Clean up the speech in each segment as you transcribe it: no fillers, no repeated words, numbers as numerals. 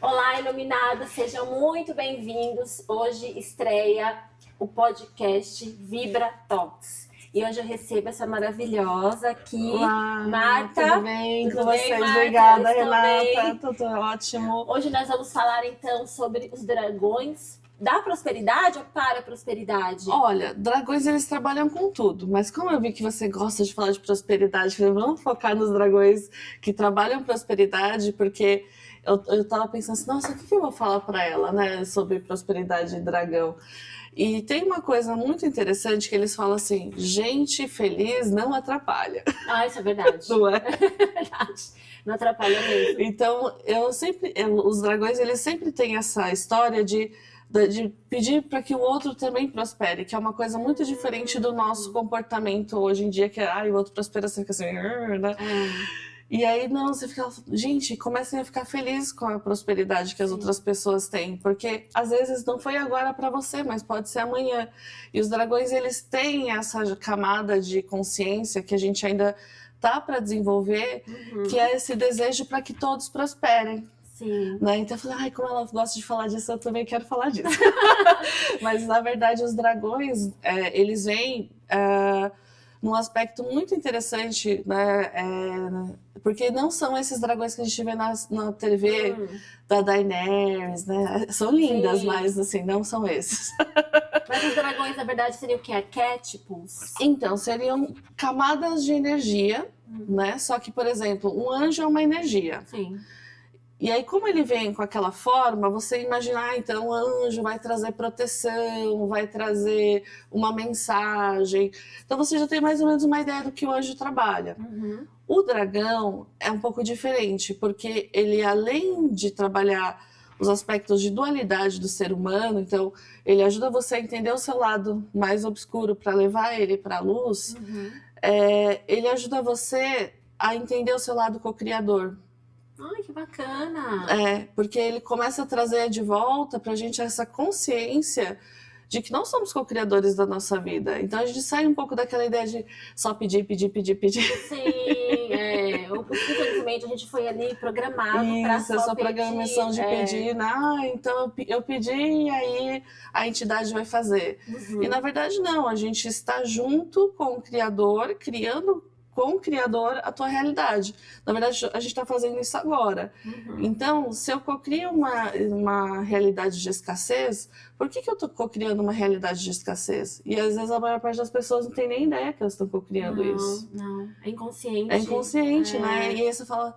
Olá, iluminados, sejam muito bem-vindos. Hoje estreia o podcast Vibra Talks. E hoje eu recebo essa maravilhosa aqui, Olá, Marta. tudo bem Tudo com bem, vocês? Marta? Obrigada, Eu estou Renata. bem. Tudo ótimo. Hoje nós vamos falar então sobre os dragões da prosperidade ou para a prosperidade? Olha, dragões eles trabalham com tudo, mas como eu vi que você gosta de falar de prosperidade, falei, vamos focar nos dragões que trabalham prosperidade, porque eu tava pensando assim, nossa, o que eu vou falar para ela, né, sobre prosperidade e dragão? E tem uma coisa muito interessante que eles falam assim, gente feliz não atrapalha. Ah, isso é verdade. Não é? É verdade. Não atrapalha mesmo. Então, os dragões eles sempre têm essa história de pedir para que o outro também prospere, que é uma coisa muito diferente do nosso comportamento hoje em dia, que é, o outro prospera, você fica assim, né? E aí, não, você fica, gente, comecem a ficar felizes com a prosperidade que as outras pessoas têm, porque às vezes não foi agora para você, mas pode ser amanhã. E os dragões, eles têm essa camada de consciência que a gente ainda tá para desenvolver, que é esse desejo para que todos prosperem. Sim. Né? Então eu falei, como ela gosta de falar disso, eu também quero falar disso. Mas na verdade os dragões, eles vêm num aspecto muito interessante, né? Porque não são esses dragões que a gente vê na TV da Daenerys, né? São lindas, mas assim, não são esses. Mas os dragões, na verdade, seriam o quê? Arquétipos? Então, seriam camadas de energia, né? Só que, por exemplo, um anjo é uma energia. Sim. E aí, como ele vem com aquela forma, você imaginar, então, o anjo vai trazer proteção, vai trazer uma mensagem. Então, você já tem mais ou menos uma ideia do que o anjo trabalha. O dragão é um pouco diferente, porque ele, além de trabalhar os aspectos de dualidade do ser humano, então, ele ajuda você a entender o seu lado mais obscuro para levar ele para a luz, ele ajuda você a entender o seu lado co-criador. Ai, que bacana! Porque ele começa a trazer de volta pra gente essa consciência de que nós somos co-criadores da nossa vida. Então a gente sai um pouco daquela ideia de só pedir. Sim, infelizmente a gente foi ali programado para Isso, essa programação de pedir, então eu pedi e aí a entidade vai fazer. E na verdade não, a gente está junto com o Criador, criando com o Criador a tua realidade. Na verdade, a gente está fazendo isso agora. Então, se eu cocrio uma realidade de escassez, por que eu estou cocriando uma realidade de escassez? E às vezes a maior parte das pessoas não tem nem ideia que elas estão cocriando isso. Não, é inconsciente. É inconsciente, né? E aí você fala...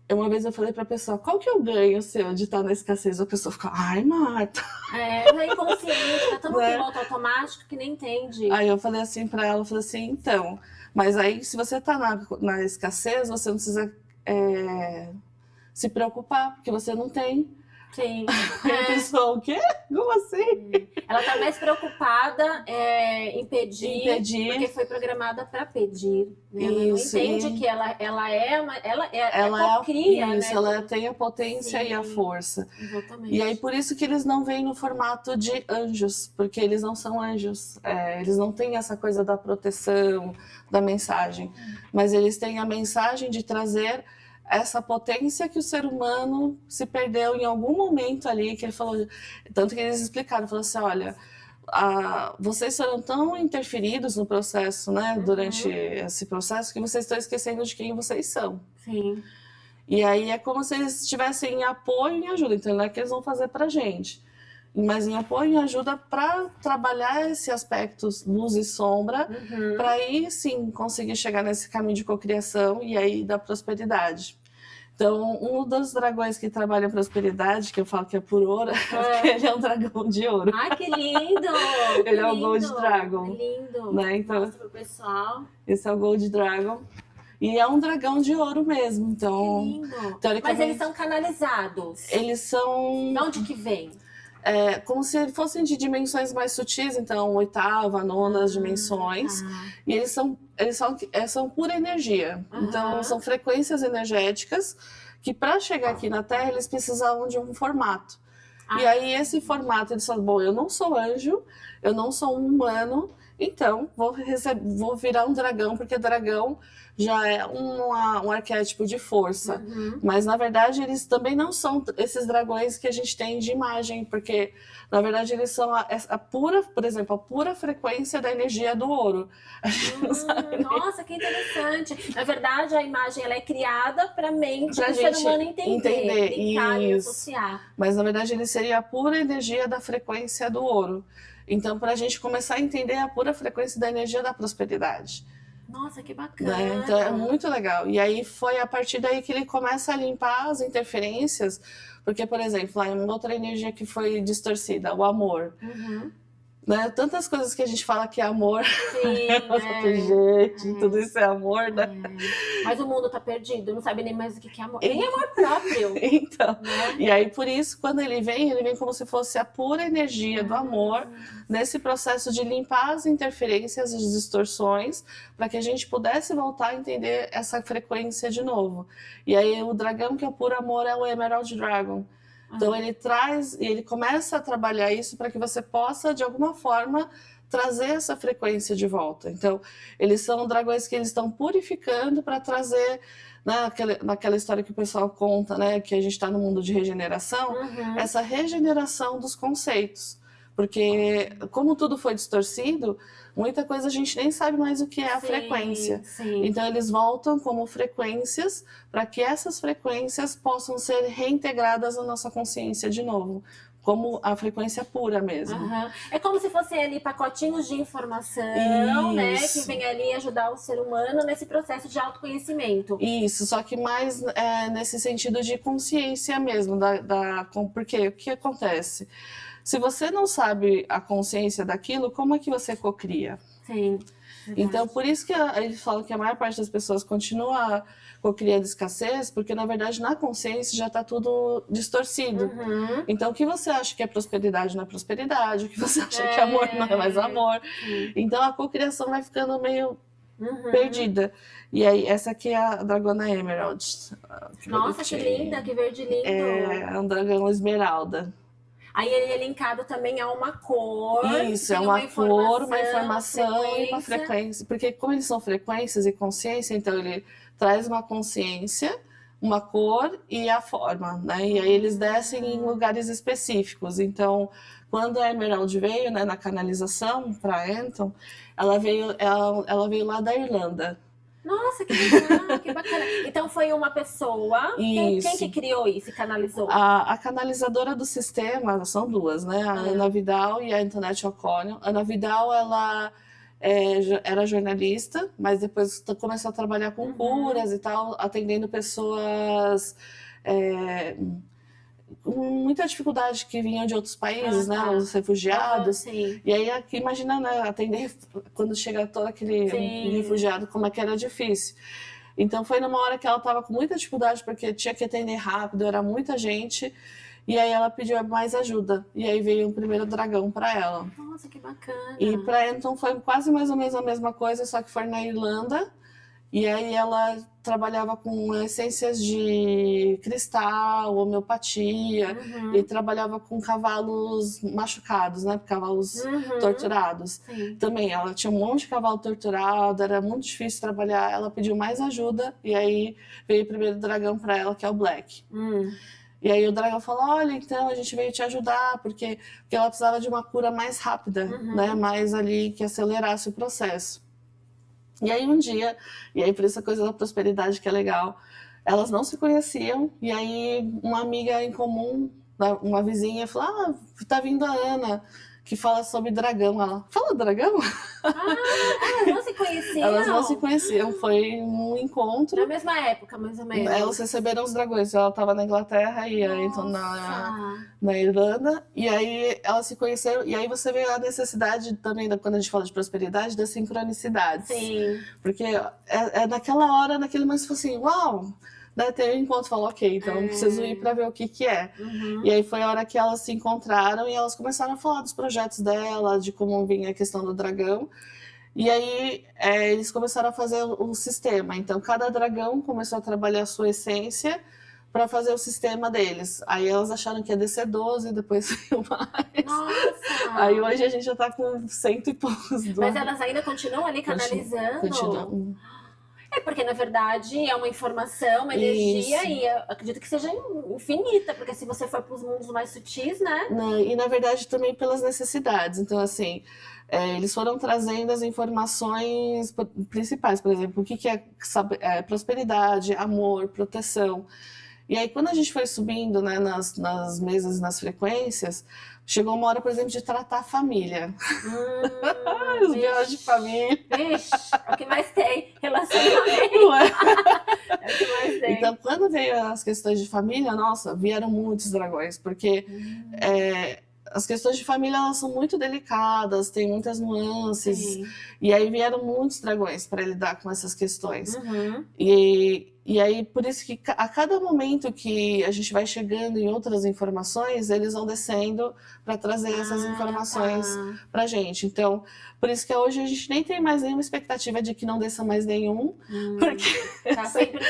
Uma vez eu falei pra pessoa, qual que é o ganho seu de estar na escassez? A pessoa fica, ai, Marta. É inconsciente, tá tão no piloto automático que nem entende. Aí eu falei assim pra ela, então, mas aí se você tá na escassez, você não precisa se preocupar, porque você não tem. Sim. E a pessoa, o quê? Como assim? Ela tá mais preocupada em pedir, porque foi programada para pedir. Né? Ela não entende que ela cria, isso, né? Ela tem a potência e a força. Exatamente. E aí por isso que eles não vêm no formato de anjos, porque eles não são anjos. Eles não têm essa coisa da proteção, da mensagem. Mas eles têm a mensagem de trazer essa potência que o ser humano se perdeu em algum momento ali, que ele falou, tanto que eles explicaram, falaram assim, olha, vocês foram tão interferidos no processo, né, durante esse processo, que vocês estão esquecendo de quem vocês são. Sim. E aí é como se eles estivessem em apoio e em ajuda, então não é que eles vão fazer pra gente, mas em apoio e ajuda para trabalhar esse aspecto luz e sombra, para aí sim conseguir chegar nesse caminho de cocriação e aí da prosperidade. Então, um dos dragões que trabalha a prosperidade, que eu falo que é por ouro, ele é um dragão de ouro. Ai, que lindo! Ele é o Gold Dragon. Que lindo! Né? Então, mostra pro pessoal. Esse é o Gold Dragon. E é um dragão de ouro mesmo. Então, que lindo! Mas eles são canalizados? Eles são... De onde que vem? Como se fossem de dimensões mais sutis, então oitava, nona dimensões. E eles são pura energia. Então são frequências energéticas que para chegar aqui na Terra eles precisavam de um formato. E aí esse formato eles falam, bom, eu não sou anjo, eu não sou um humano, então vou virar um dragão, porque dragão já é um arquétipo de força. Mas, na verdade, eles também não são esses dragões que a gente tem de imagem, porque, na verdade, eles são a pura, por exemplo, a pura frequência da energia do ouro. A gente não sabe nem. Nossa, que interessante. Na verdade, a imagem ela é criada para a mente Pra do ser gente humano entender, linkar e isso. associar. Mas, na verdade, ele seria a pura energia da frequência do ouro. Então, para a gente começar a entender a pura frequência da energia da prosperidade. Nossa, que bacana. Né? Então, é muito legal. E aí foi a partir daí que ele começa a limpar as interferências, porque, por exemplo, lá uma outra energia que foi distorcida, o amor. Né? Tantas coisas que a gente fala que é amor, Sim, tudo isso é amor, né? Mas o mundo tá perdido, não sabe nem mais o que é amor. Nem amor próprio. Então, né? E aí por isso, quando ele vem como se fosse a pura energia do amor, nesse processo de limpar as interferências, as distorções, para que a gente pudesse voltar a entender essa frequência de novo. E aí o dragão que é o puro amor é o Emerald Dragon. Então ele traz e ele começa a trabalhar isso para que você possa, de alguma forma, trazer essa frequência de volta. Então, eles são dragões que eles estão purificando para trazer, naquela história que o pessoal conta, né, que a gente está no mundo de regeneração, essa regeneração dos conceitos. Porque, como tudo foi distorcido, muita coisa a gente nem sabe mais o que é a frequência. Sim. Então, eles voltam como frequências para que essas frequências possam ser reintegradas na nossa consciência de novo, como a frequência pura mesmo. É como se fossem ali pacotinhos de informação, né, que vem ali ajudar o ser humano nesse processo de autoconhecimento. Isso, só que mais nesse sentido de consciência mesmo, porque o que acontece? Se você não sabe a consciência daquilo, como é que você cocria? Sim. Então, por isso que eles falam que a maior parte das pessoas continua cocriando escassez, porque, na verdade, na consciência já está tudo distorcido. Então, o que você acha que é prosperidade não é prosperidade, o que você acha que é amor não é mais amor. Então, a cocriação vai ficando meio perdida. E aí, essa aqui é a dragona Emerald. Nossa, que linda, que verde lindo. É um dragão esmeralda. Aí ele é linkado também a uma cor. Isso, é uma cor, uma informação frequência. e uma frequência. Porque como eles são frequências e consciência, então ele traz uma consciência, uma cor e a forma, né? E aí eles descem em lugares específicos. Então, quando a Emerald veio, né, na canalização para Anton, ela veio lá da Irlanda. Nossa, que legal, que bacana. Então foi uma pessoa. Quem que criou isso e canalizou? A canalizadora do sistema, são duas, né? A Ana Vidal e a Antoinette O'Connell. A Ana Vidal, ela era jornalista, mas depois começou a trabalhar com curas e tal, atendendo pessoas com muita dificuldade que vinham de outros países, né? Os refugiados. E aí, aqui, imagina, né, atender quando chega todo aquele refugiado, como é que era difícil. Então, foi numa hora que ela estava com muita dificuldade, porque tinha que atender rápido, era muita gente. E aí, ela pediu mais ajuda. E aí, veio o primeiro dragão para ela. Nossa, que bacana. E para Anton foi quase mais ou menos a mesma coisa, só que foi na Irlanda. E aí ela trabalhava com essências de cristal, homeopatia, e trabalhava com cavalos machucados, né? Cavalos torturados. Também, ela tinha um monte de cavalo torturado, era muito difícil trabalhar, ela pediu mais ajuda, e aí veio o primeiro dragão para ela, que é o Black. E aí o dragão falou, olha, então a gente veio te ajudar, porque ela precisava de uma cura mais rápida, né? Mais ali, que acelerasse o processo. E aí um dia, e aí por isso a coisa da prosperidade que é legal, elas não se conheciam, e aí uma amiga em comum, uma vizinha, falou, tá vindo a Ana, que fala sobre dragão. Ela, fala dragão? Elas não se conheciam? Elas não se conheciam, foi um encontro. Na mesma época, mais ou menos. Elas receberam os dragões, ela estava na Inglaterra e a Anton na Irlanda, e aí elas se conheceram, e aí você vê a necessidade também, quando a gente fala de prosperidade, das sincronicidades. Sim. Porque naquela hora, naquele momento, você fala assim, uau! Né, tem um encontro, falou, ok, então eu preciso ir para ver o que é. E aí foi a hora que elas se encontraram e elas começaram a falar dos projetos dela, de como vinha a questão do dragão. E aí eles começaram a fazer o sistema. Então cada dragão começou a trabalhar a sua essência para fazer o sistema deles. Aí elas acharam que ia descer 12, depois saiu mais. Nossa! Aí hoje a gente já tá com 100 e poucos. Mas elas ainda continuam ali canalizando? Continuam. É porque, na verdade, é uma informação, uma energia, e eu acredito que seja infinita, porque se você for para os mundos mais sutis, né? E, na verdade, também pelas necessidades. Então, assim, eles foram trazendo as informações principais, por exemplo, o que é prosperidade, amor, proteção. E aí, quando a gente foi subindo, né, nas mesas, nas frequências, chegou uma hora, por exemplo, de tratar a família. Os biólogos de família. Vixe, é o que mais tem, relacionamento. É o que mais tem. Então, quando veio as questões de família, nossa, vieram muitos dragões, porque as questões de família, elas são muito delicadas, tem muitas nuances, Sim. e aí vieram muitos dragões para lidar com essas questões. Uhum. E aí, por isso que a cada momento que a gente vai chegando em outras informações, eles vão descendo para trazer essas informações pra gente. Então, por isso que hoje a gente nem tem mais nenhuma expectativa de que não desça mais nenhum, porque Tá sempre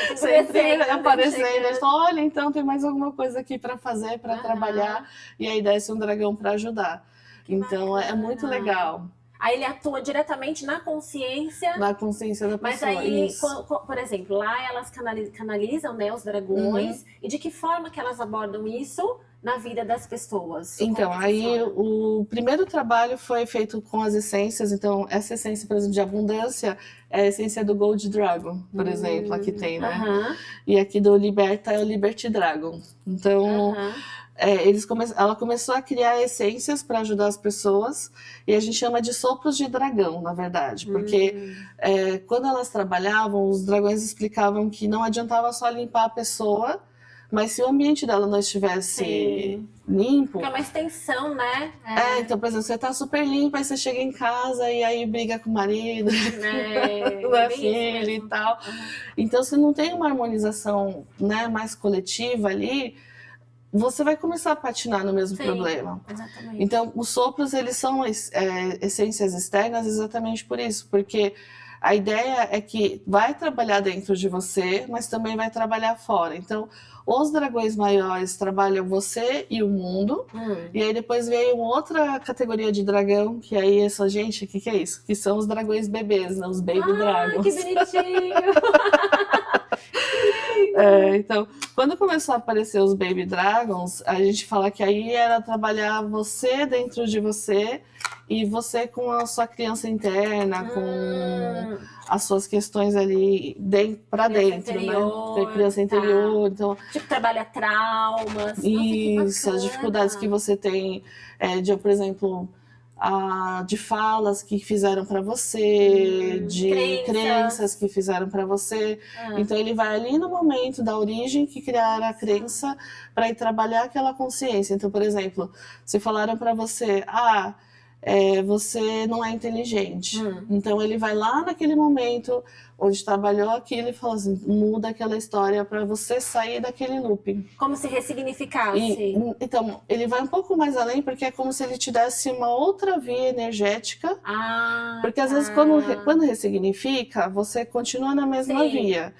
aparecendo. Eles falam, olha, então tem mais alguma coisa aqui para fazer, para trabalhar, e aí desce um dragão para ajudar. Então, é muito legal. Aí ele atua diretamente na consciência. Na consciência da pessoa. Mas aí, por exemplo, lá elas canalizam, né, os dragões. E de que forma que elas abordam isso na vida das pessoas? Então, aí o primeiro trabalho foi feito com as essências. Então, essa essência, por exemplo, de abundância é a essência do Gold Dragon, por exemplo, aqui tem, né? E aqui do Liberta é o Liberty Dragon. Então... ela começou a criar essências para ajudar as pessoas, e a gente chama de sopros de dragão, na verdade, porque quando elas trabalhavam, os dragões explicavam que não adiantava só limpar a pessoa, mas se o ambiente dela não estivesse limpo... Porque é uma extensão, né? Então, por exemplo, você tá super limpa, aí você chega em casa e aí briga com o marido, com a filha e tal. Então, se não tem uma harmonização, né, mais coletiva ali, você vai começar a patinar no mesmo problema. Exatamente. Então, os sopros, eles são essências externas exatamente por isso, porque a ideia é que vai trabalhar dentro de você, mas também vai trabalhar fora. Então, os dragões maiores trabalham você e o mundo, e aí depois veio uma outra categoria de dragão, que aí essa gente, o que é isso? Que são os dragões bebês, né? Os baby dragons. Que bonitinho! Então, quando começou a aparecer os Baby Dragons, a gente fala que aí era trabalhar você dentro de você e você com a sua criança interna, com as suas questões ali pra dentro, interior, né? Criança interior. Então, tipo, trabalha traumas. Isso, as dificuldades que você tem, por exemplo... de falas que fizeram para você, de crenças que fizeram para você. Então ele vai ali no momento da origem que criaram a crença para ir trabalhar aquela consciência. Então, por exemplo, se falaram para você, você não é inteligente. Então ele vai lá naquele momento onde trabalhou aquilo e fala assim, muda aquela história para você sair daquele looping. Como se ressignificasse. Então, ele vai um pouco mais além, porque é como se ele te desse uma outra via energética. Porque às vezes quando ressignifica, você continua na mesma via.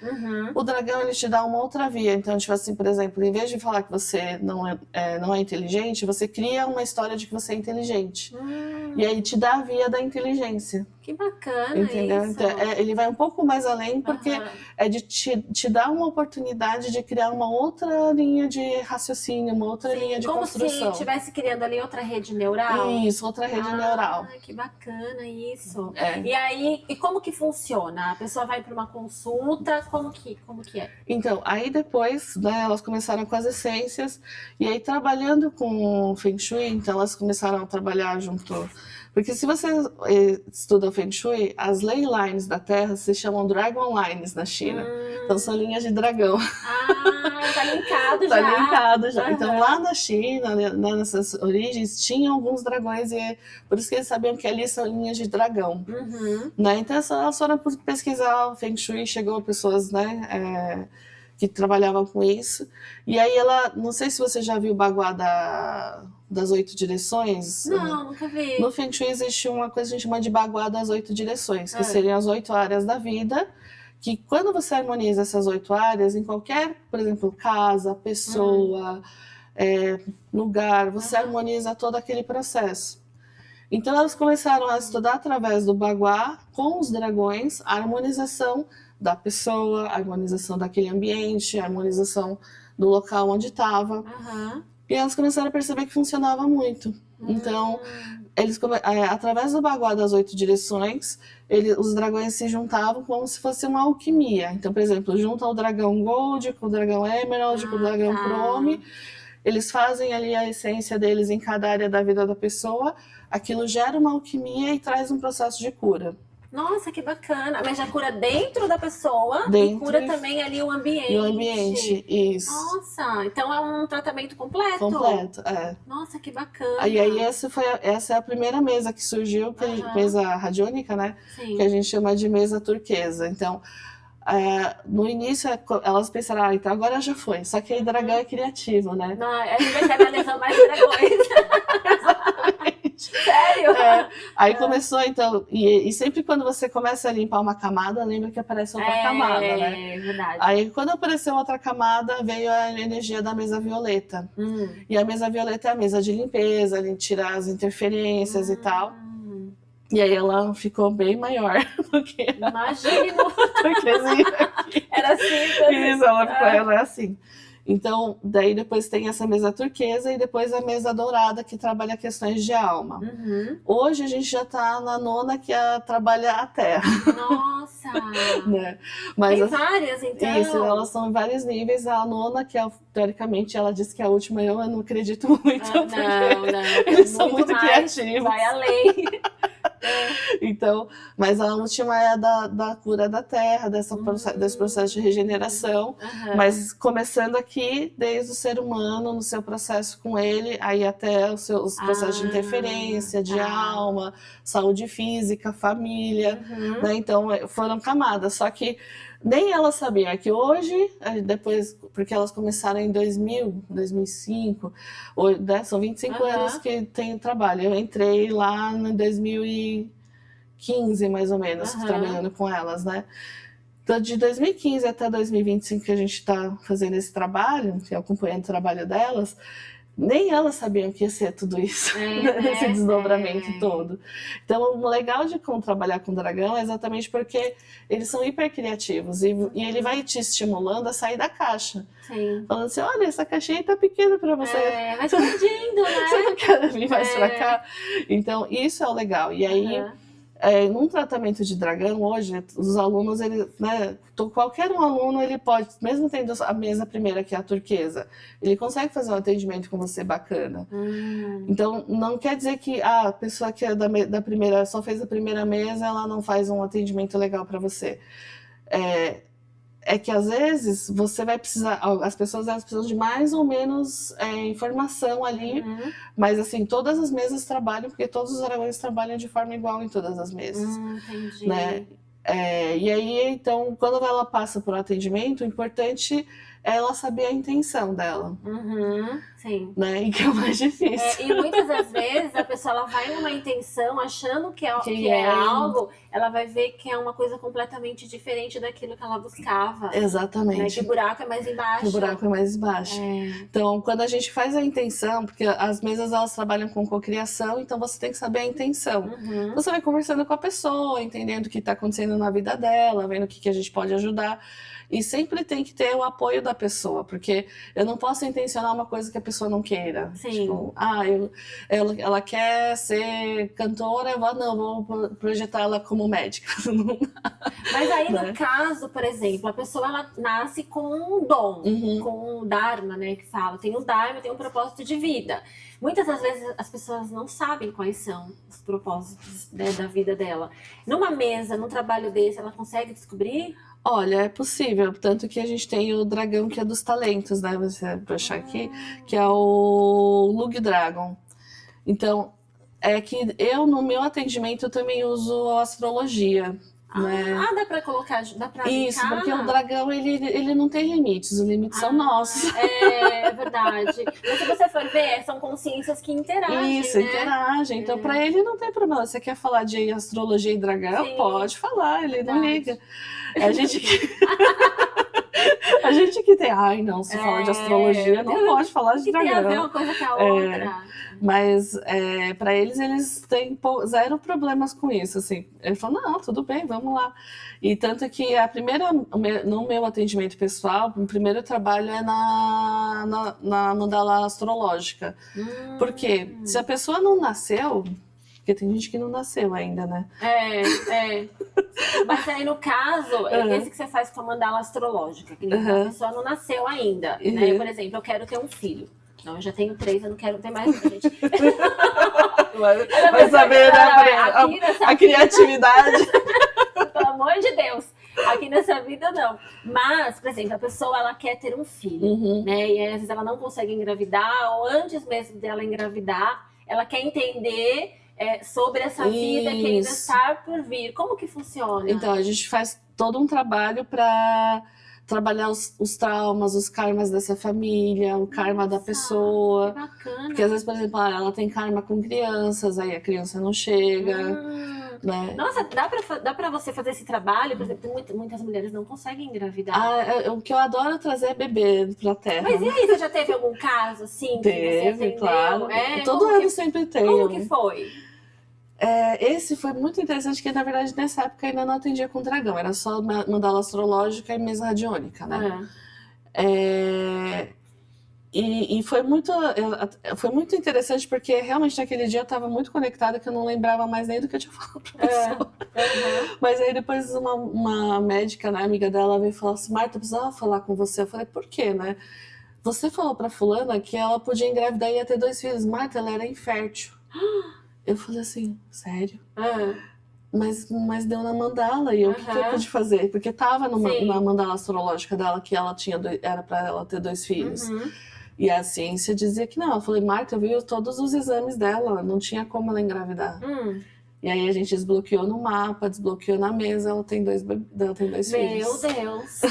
O dragão, ele te dá uma outra via. Então, tipo assim, por exemplo, em vez de falar que você não é inteligente, você cria uma história de que você é inteligente. E aí te dá a via da inteligência. Que bacana. Entendeu? Isso. Então, ele vai um pouco mais além, porque é de te dar uma oportunidade de criar uma outra linha de raciocínio, uma outra linha de construção. Como se estivesse criando ali outra rede neural. Isso, outra rede neural. Que bacana isso. E aí, como que funciona? A pessoa vai para uma consulta, como que é? Então, aí depois, né, elas começaram com as essências, e aí trabalhando com Feng Shui, então elas começaram a trabalhar junto... Porque se você estuda o Feng Shui, as ley lines da Terra se chamam Dragon Lines na China. Então são linhas de dragão. Tá linkado já. Tá linkado já. Então lá na China, né, nessas origens, tinha alguns dragões e por isso que eles sabiam que ali são linhas de dragão. Né? Então elas foram pesquisar o Feng Shui, chegou pessoas, né, que trabalhavam com isso. E aí não sei se você já viu o Baguá das 8 direções. Não, nunca vi. No Feng Shui existe uma coisa que a gente chama de Baguá das 8 direções, que seriam as 8 áreas da vida, que quando você harmoniza essas 8 áreas, em qualquer, por exemplo, casa, pessoa, lugar, você harmoniza todo aquele processo. Então elas começaram a estudar através do Baguá, com os dragões, a harmonização da pessoa, a harmonização daquele ambiente, a harmonização do local onde estava. E elas começaram a perceber que funcionava muito. Então, através do Baguá das 8 direções, os dragões se juntavam como se fosse uma alquimia. Então, por exemplo, juntam o dragão Gold com o dragão Emerald, com o dragão Chrome. Eles fazem ali a essência deles em cada área da vida da pessoa. Aquilo gera uma alquimia e traz um processo de cura. Nossa, que bacana. Mas já cura dentro da pessoa e cura também ali o ambiente. E o ambiente, isso. Nossa, então é um tratamento completo? Completo, Nossa, que bacana. E aí essa é a primeira mesa que surgiu, mesa radiônica, né? Sim. Que a gente chama de mesa turquesa. Então, no início elas pensaram, então agora já foi. Só que aí dragão é criativo, né? Não, a gente vai canalizar mais dragões. Sério? Aí começou, então, e sempre quando você começa a limpar uma camada, lembra que aparece outra camada, né? É verdade. Aí quando apareceu outra camada, veio a energia da mesa violeta. E a mesa violeta é a mesa de limpeza, tirar as interferências e tal. E aí ela ficou bem maior do que Imagino! aqui. Era assim. Isso, ela é assim. Então, daí depois tem essa mesa turquesa e depois a mesa dourada, que trabalha questões de alma. Hoje a gente já tá na 9ª, que trabalha a terra. Nossa! Né? Mas, tem várias, então? Isso, elas são em vários níveis. A 9ª, que teoricamente, ela disse que é a última, eu não acredito muito. Não. Eles são muito criativos. Vai além. Então, mas a última é a da cura da terra, desse processo de regeneração, mas começando aqui desde o ser humano, no seu processo com ele, aí até os processos de interferência, de alma, saúde física, família, né? Então foram camadas, só que nem elas sabiam que hoje, depois, porque elas começaram em 2000, 2005, né? São 25 anos que tem trabalho. Eu entrei lá em 2015, mais ou menos, trabalhando com elas, né? Então, de 2015 até 2025 que a gente está fazendo esse trabalho, acompanhando o trabalho delas, nem elas sabiam que ia ser tudo isso, esse desdobramento todo. Então, o legal de como trabalhar com o dragão é exatamente porque eles são hiper criativos e ele vai te estimulando a sair da caixa. Sim. Falando assim, olha, essa caixinha tá pequena para você. Vai expandindo, né? Você não quer vir mais para cá? Então, isso é o legal. E aí, num tratamento de dragão, hoje, os alunos, né, qualquer um aluno, ele pode, mesmo tendo a mesa primeira, que é a turquesa, ele consegue fazer um atendimento com você bacana. Então, não quer dizer que a pessoa que é da primeira, só fez a primeira mesa, ela não faz um atendimento legal para você. É que às vezes você vai precisar, as pessoas elas precisam de mais ou menos informação ali, mas assim, todas as mesas trabalham, porque todos os dragões trabalham de forma igual em todas as mesas. Entendi. Né? E aí, então, quando ela passa por um atendimento, o importante é ela saber a intenção dela. Sim. Né? E que é o mais difícil. E muitas das vezes a pessoa ela vai numa intenção achando que é algo, ela vai ver que é uma coisa completamente diferente daquilo que ela buscava. Exatamente. Né? Que o buraco é mais embaixo. Que o buraco é mais embaixo. Então, quando a gente faz a intenção, porque as mesas elas trabalham com cocriação, então você tem que saber a intenção. Você vai conversando com a pessoa, entendendo o que está acontecendo na vida dela, vendo o que a gente pode ajudar. E sempre tem que ter o apoio da pessoa, porque eu não posso intencionar uma coisa que a pessoa não queira. Sim. Tipo, ela quer ser cantora, eu vou projetar ela como médica. Mas aí, no caso, por exemplo, a pessoa ela nasce com um dom, com um dharma, né, que fala. Tem o dharma, tem um propósito de vida. Muitas das vezes as pessoas não sabem quais são os propósitos, né, da vida dela. Numa mesa, num trabalho desse, ela consegue descobrir? Olha, é possível, tanto que a gente tem o dragão que é dos talentos, né? Você vai achar aqui, que é o Lug Dragon. Então, é que eu, no meu atendimento, eu também uso a astrologia. né? Dá pra colocar, dá pra Isso, brincar? porque o dragão, ele não tem limites, os limites são nossos. É verdade. Mas se você for ver, são consciências que interagem, Isso, né? interagem. Então, para ele não tem problema. Você quer falar de astrologia e dragão? Sim, pode falar, ele não verdade. liga. A gente a gente que tem, ai não, se fala de astrologia, não pode falar de que dragão. Tem a ver uma coisa com a outra. Mas para eles têm zero problemas com isso, assim. Ele falou, não, tudo bem, vamos lá. E tanto que no meu atendimento pessoal, o primeiro trabalho é na mandala astrológica. Porque se a pessoa não nasceu, porque tem gente que não nasceu ainda, né? Mas aí, no caso, esse que você faz com a mandala astrológica, que a pessoa não nasceu ainda, né? Por exemplo, eu quero ter um filho. Não, eu já tenho 3, eu não quero ter mais, gente. Vai saber, né? A criatividade. Pelo amor de Deus. Aqui nessa vida, não. Mas, por exemplo, a pessoa, ela quer ter um filho, né? E aí, às vezes ela não consegue engravidar, ou antes mesmo dela engravidar, ela quer entender sobre essa vida que ainda está por vir. Como que funciona? Então, a gente faz todo um trabalho para trabalhar os traumas, os karmas dessa família, o karma da pessoa. Que bacana. Porque às vezes, por exemplo, ela tem karma com crianças, aí a criança não chega. Né? Nossa, dá pra você fazer esse trabalho? Por exemplo, muitas mulheres não conseguem engravidar. O que eu adoro trazer é bebê pra terra. Mas e aí, você já teve algum caso assim? Teve, claro. Todo ano sempre tem. Como que foi? Esse foi muito interessante, porque na verdade nessa época ainda não atendia com dragão, era só mandala astrológica e mesa radiônica, né? E foi muito interessante, porque realmente naquele dia eu estava muito conectada, que eu não lembrava mais nem do que eu tinha falado pra pessoa. Mas aí depois uma médica, né, amiga dela, veio falar assim, Marta, eu precisava falar com você. Eu falei, por quê, né? Você falou pra fulana que ela podia engravidar e ia ter 2 filhos. Marta, ela era infértil. Eu falei assim, sério? Mas deu na mandala, e o que eu pude fazer? Porque tava na mandala astrológica dela que ela era pra ela ter 2 filhos. E a ciência dizia que não. Eu falei, Marta, eu vi todos os exames dela, não tinha como ela engravidar. E aí a gente desbloqueou no mapa, desbloqueou na mesa, ela tem 2 filhos. Meu Deus!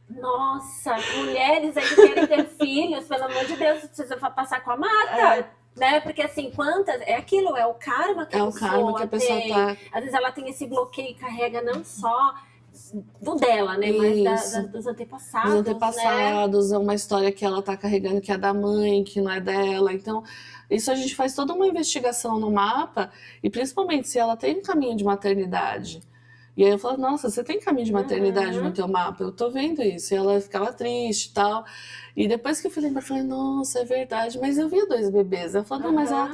Nossa, mulheres aí que querem ter filhos, pelo amor de Deus, precisa passar com a Marta. Né? Porque assim, é aquilo, é o karma que a pessoa tem. Às vezes ela tem esse bloqueio e carrega não só do dela, né? Mas dos antepassados. Dos antepassados, né? É uma história que ela tá carregando que é da mãe, que não é dela. Então, isso a gente faz toda uma investigação no mapa, e principalmente se ela tem um caminho de maternidade. E aí eu falo, nossa, você tem caminho de maternidade no teu mapa? Eu tô vendo isso. E ela ficava triste e tal. E depois que eu fui lembrar, eu falei, nossa, é verdade. Mas eu vi 2 bebês. Ela falou, não, mas ela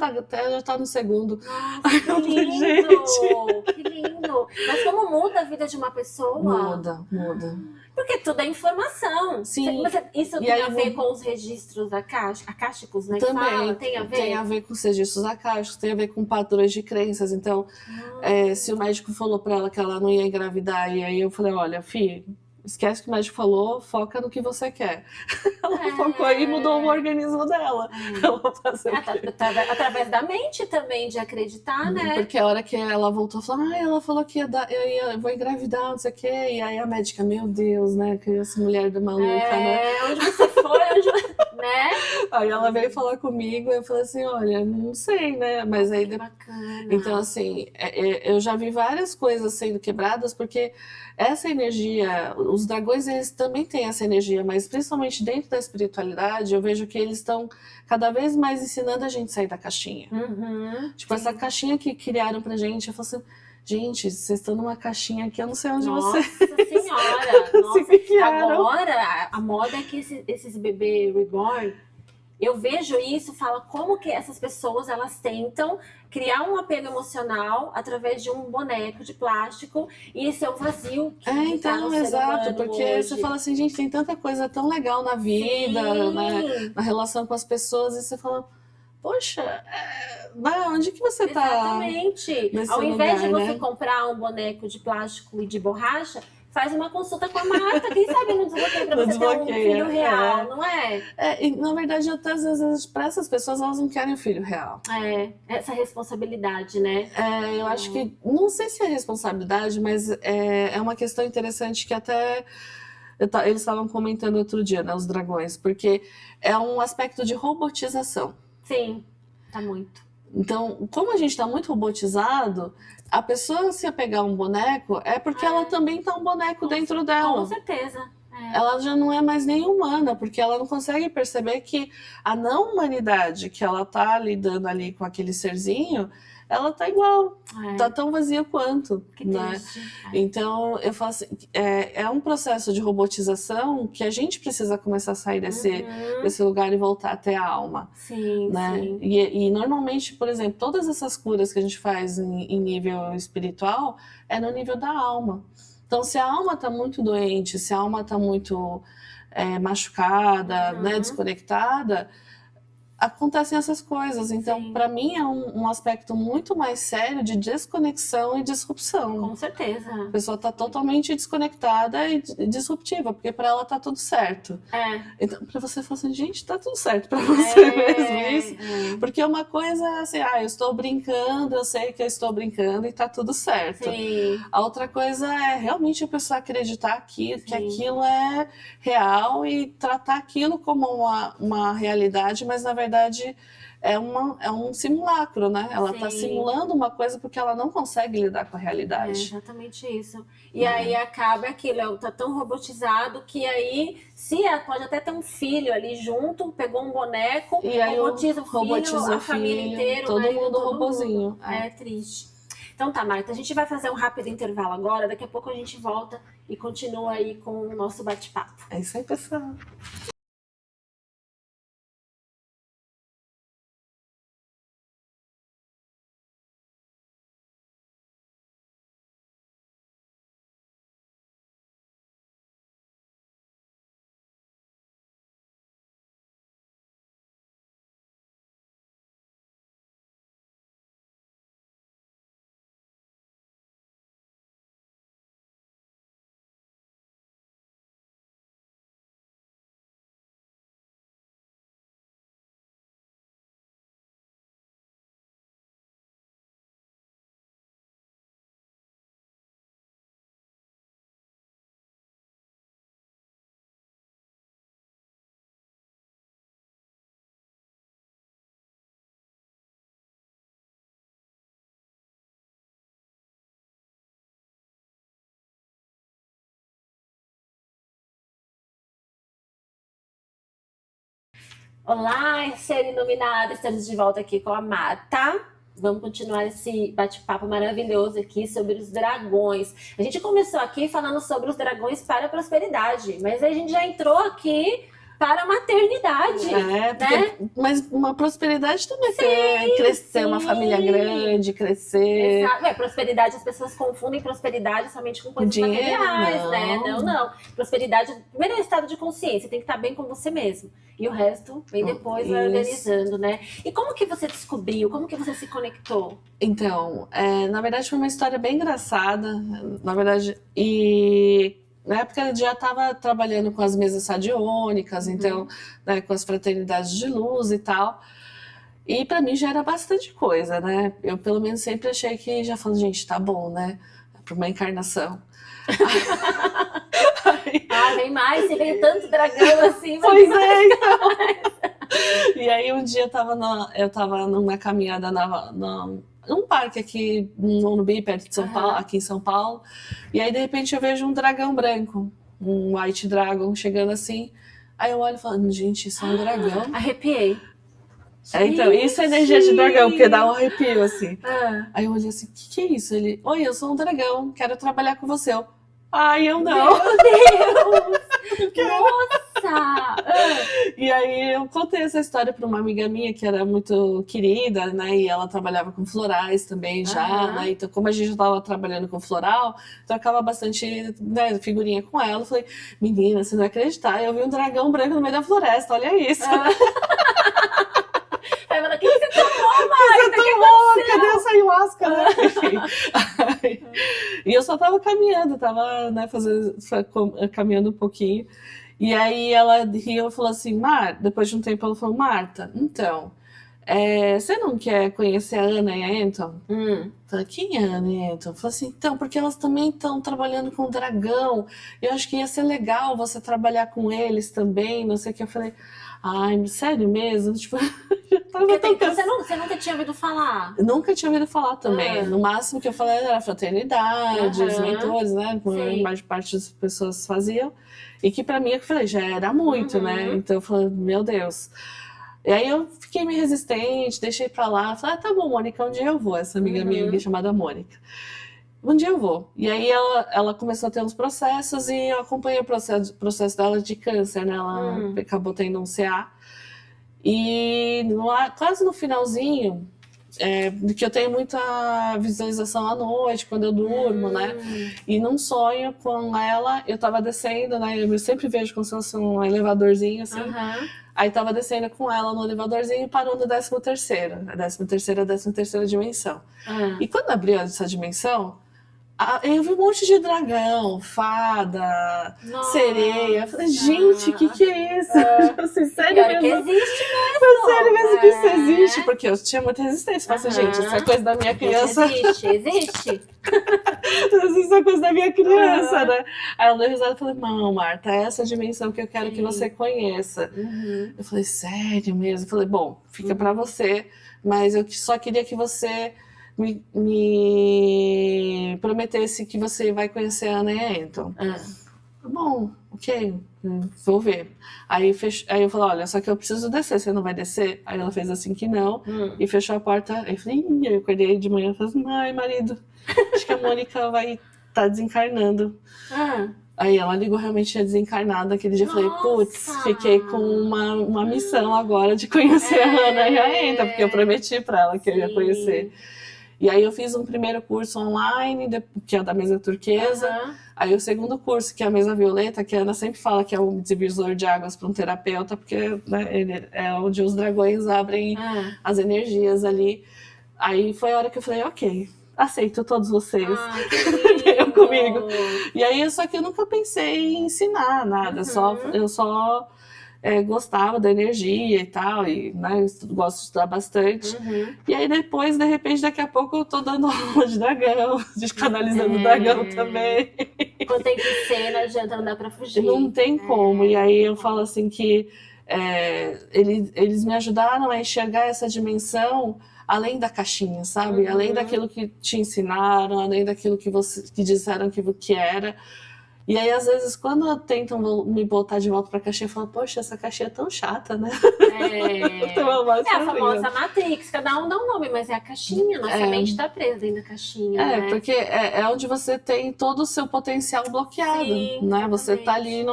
já tá no segundo. Nossa, que lindo! Gente. Que lindo! Mas como muda a vida de uma pessoa? Muda. Porque tudo é informação. Sim. Isso tem a ver com os registros acásticos, né? Também. Tem a ver? Tem a ver com os registros acásticos, tem a ver com padrões de crenças. Então, se o médico falou pra ela que ela não ia engravidar, e aí eu falei, olha, filho, esquece o que o médico falou, foca no que você quer. Ela focou e mudou o organismo dela. Através da mente também, de acreditar, né? Porque a hora que ela voltou, falou, ela falou que eu vou engravidar, não sei o quê. E aí a médica, meu Deus, né? Que essa mulher da maluca, né? Onde você foi, né? Aí ela veio falar comigo, e eu falei assim, olha, não sei, né? Mas aí bacana. Então, assim, eu já vi várias coisas sendo quebradas, porque essa energia, os dragões, eles também têm essa energia, mas principalmente dentro da espiritualidade, eu vejo que eles estão cada vez mais ensinando a gente a sair da caixinha. Tipo, essa caixinha que criaram pra gente, eu falo assim, gente, vocês estão numa caixinha aqui, eu não sei onde Nossa vocês... Senhora! Agora, a moda é que esses bebês reborn, eu vejo isso, falo como que essas pessoas, elas tentam criar um apego emocional através de um boneco de plástico, e esse é o vazio que tá no ser humano porque hoje. você fala assim, gente, tem tanta coisa tão legal na vida, né, na relação com as pessoas, e você fala, poxa, onde que você tá? Exatamente. Ao invés lugar, de você comprar um boneco de plástico e de borracha, faz uma consulta com a Marta, quem sabe não desbloqueia pra você ter um filho real, não é? E, na verdade, até às vezes, para essas pessoas, elas não querem um filho real. Essa responsabilidade, né? Eu acho que, não sei se é responsabilidade, mas é uma questão interessante que até eles estavam comentando outro dia, né, os dragões, porque é um aspecto de robotização. Sim, tá muito. Então, como a gente está muito robotizado, a pessoa se apegar um boneco é porque ela também tá um boneco dentro dela. Com certeza. Ela já não é mais nem humana, porque ela não consegue perceber que a não humanidade que ela tá lidando ali com aquele serzinho, ela tá igual, tá tão vazia quanto, que né? Então, eu falo assim, é um processo de robotização que a gente precisa começar a sair desse lugar e voltar até a alma. Sim, né? sim. E normalmente, por exemplo, todas essas curas que a gente faz em nível espiritual é no nível da alma. Então, se a alma está muito doente, se a alma está muito machucada, né, desconectada, acontecem essas coisas. Então, para mim, é um aspecto muito mais sério de desconexão e disrupção. Com certeza. A pessoa está totalmente desconectada e disruptiva, porque para ela está tudo certo. Então, para você falar assim, gente, está tudo certo para você mesmo isso. Porque uma coisa é assim, eu estou brincando, eu sei que eu estou brincando e está tudo certo. Sim. A outra coisa é realmente a pessoa acreditar que aquilo é real e tratar aquilo como uma realidade, mas na verdade é um simulacro, né? Ela está simulando uma coisa porque ela não consegue lidar com a realidade. É exatamente isso. E aí acaba aquilo, tá tão robotizado que aí, se ela pode até ter um filho ali junto, pegou um boneco, e aí robotiza o filho, a família inteira, todo mundo robozinho. É triste. Então tá, Marta, a gente vai fazer um rápido intervalo agora, daqui a pouco a gente volta e continua aí com o nosso bate-papo. É isso aí, pessoal. Olá, ser iluminada, estamos de volta aqui com a Marta. Vamos continuar esse bate-papo maravilhoso aqui sobre os dragões. A gente começou aqui falando sobre os dragões para a prosperidade, mas a gente já entrou aqui para a maternidade. Né? Mas uma prosperidade também é crescer, uma família grande, crescer. Exato. Prosperidade, as pessoas confundem prosperidade somente com coisas materiais, né? Não. Prosperidade, primeiro é o estado de consciência, tem que estar bem com você mesmo. E o resto vem depois vai organizando, né? E como que você descobriu? Como que você se conectou? Então, na verdade foi uma história bem engraçada, na verdade, e na época eu já estava trabalhando com as mesas radiônicas, então, né, com as fraternidades de luz e tal. E para mim já era bastante coisa, né? Eu pelo menos sempre achei que já falando, gente, tá bom, né? Para uma encarnação. Vem mais, se veio tanto dragão assim. Pois é, então. E aí um dia eu tava numa caminhada num parque aqui no Morumbi, perto de São Paulo, aqui em São Paulo. E aí, de repente, eu vejo um dragão branco, um White Dragon, chegando assim. Aí eu olho e falo, gente, isso é um dragão. Arrepiei. Então, isso é energia de dragão, porque dá um arrepio, assim. Aí eu olhei assim, o que é isso? Ele, oi, eu sou um dragão, quero trabalhar com você. Eu não. Meu Deus! Nossa! E aí eu contei essa história para uma amiga minha que era muito querida, né? E ela trabalhava com florais também já, né? Então, como a gente estava trabalhando com floral, trocava bastante, né, figurinha com ela. Eu falei, menina, você não vai acreditar, eu vi um dragão branco no meio da floresta, olha isso. Aí ela, o que você tomou, mãe? Você tomou? cadê a ayahuasca, né? Enfim. E eu só tava caminhando, tava, né, caminhando um pouquinho. E aí ela riu e falou assim, depois de um tempo ela falou, Marta, então, você não quer conhecer a Ana e a Anton? Falei, quem é a Ana e a Anton? Falei assim, então, porque elas também estão trabalhando com o dragão, eu acho que ia ser legal você trabalhar com eles também, não sei o que. Eu falei, ai, sério mesmo? Tipo, você nunca tinha ouvido falar? Nunca tinha ouvido falar também. No máximo que eu falei era fraternidade, os mentores, né? Como a maior parte das pessoas faziam. E que pra mim, eu falei, já era muito, né? Então eu falei, meu Deus. E aí eu fiquei meio resistente, deixei pra lá. Falei, tá bom, Mônica, um dia eu vou. Essa amiga minha chamada Mônica. Um dia eu vou. E aí ela começou a ter uns processos e eu acompanhei o processo dela de câncer, né? Ela acabou tendo um CA. E quase no finalzinho, que eu tenho muita visualização à noite, quando eu durmo, né? E num sonho com ela, eu tava descendo, né? Eu sempre vejo como se fosse um elevadorzinho, assim. Aí tava descendo com ela no elevadorzinho e parou no 13º. A 13ª dimensão. E quando abriu essa dimensão, eu vi um monte de dragão, fada, sereia. Eu falei, gente, o que é isso? Assim, sério mesmo? Que existe mesmo. Sério mesmo que isso existe? Porque eu tinha muita resistência. Falei assim, gente, isso é coisa da minha criança. Existe. Isso é coisa da minha criança, né? Aí ela deu risada e falei, não, Marta, é essa dimensão que eu quero que você conheça. Eu falei, sério mesmo? Eu falei, bom, fica pra você, mas eu só queria que você me prometesse que você vai conhecer a Ana e a Anton. Bom, ok, vou ver. Aí eu falei, olha, só que eu preciso descer, você não vai descer? Aí ela fez assim que não, e fechou a porta. Aí eu falei, aí eu acordei de manhã e falei assim, ai, marido, acho que a Mônica vai estar desencarnando. Aí ela ligou, realmente tinha desencarnado naquele dia. Eu falei, putz, fiquei com uma missão agora de conhecer a Ana e a Anton, porque eu prometi pra ela que eu ia conhecer. E aí eu fiz um primeiro curso online, que é da mesa turquesa. Aí o segundo curso, que é a mesa violeta, que a Ana sempre fala que é um divisor de águas para um terapeuta, porque, né, ele é onde os dragões abrem as energias ali. Aí foi a hora que eu falei, ok, aceito todos vocês. Venham comigo. E aí, só que eu nunca pensei em ensinar nada, eu só gostava da energia e tal, e né, gosto de estudar bastante. E aí depois, de repente, daqui a pouco eu tô dando aula de dragão, canalizando dragão também. Quando tem que ser, não adianta, não dá pra fugir. Não tem como. E aí eu falo assim que eles me ajudaram a enxergar essa dimensão além da caixinha, sabe? Além daquilo que te ensinaram, além daquilo que disseram que era. E aí, às vezes, quando tentam me botar de volta pra caixinha, eu falo, poxa, essa caixinha é tão chata, né? A famosa Matrix, cada um dá um nome, mas é a caixinha, nossa mente tá presa dentro da caixinha, né? Porque é onde você tem todo o seu potencial bloqueado, né? Você tá ali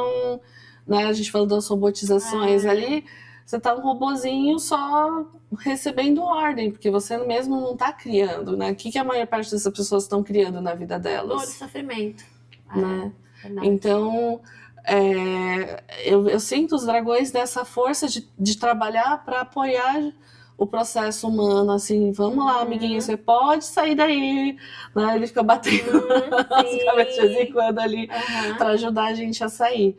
né, a gente falou das robotizações ali, você tá um robozinho só recebendo ordem, porque você mesmo não tá criando, né? O que a maior parte dessas pessoas estão criando na vida delas? Dor e sofrimento. Né? Então, eu sinto os dragões dessa força de trabalhar para apoiar o processo humano, assim, vamos lá, amiguinho, você pode sair daí, né? Ele fica batendo as cabeças de vez em quando ali para ajudar a gente a sair.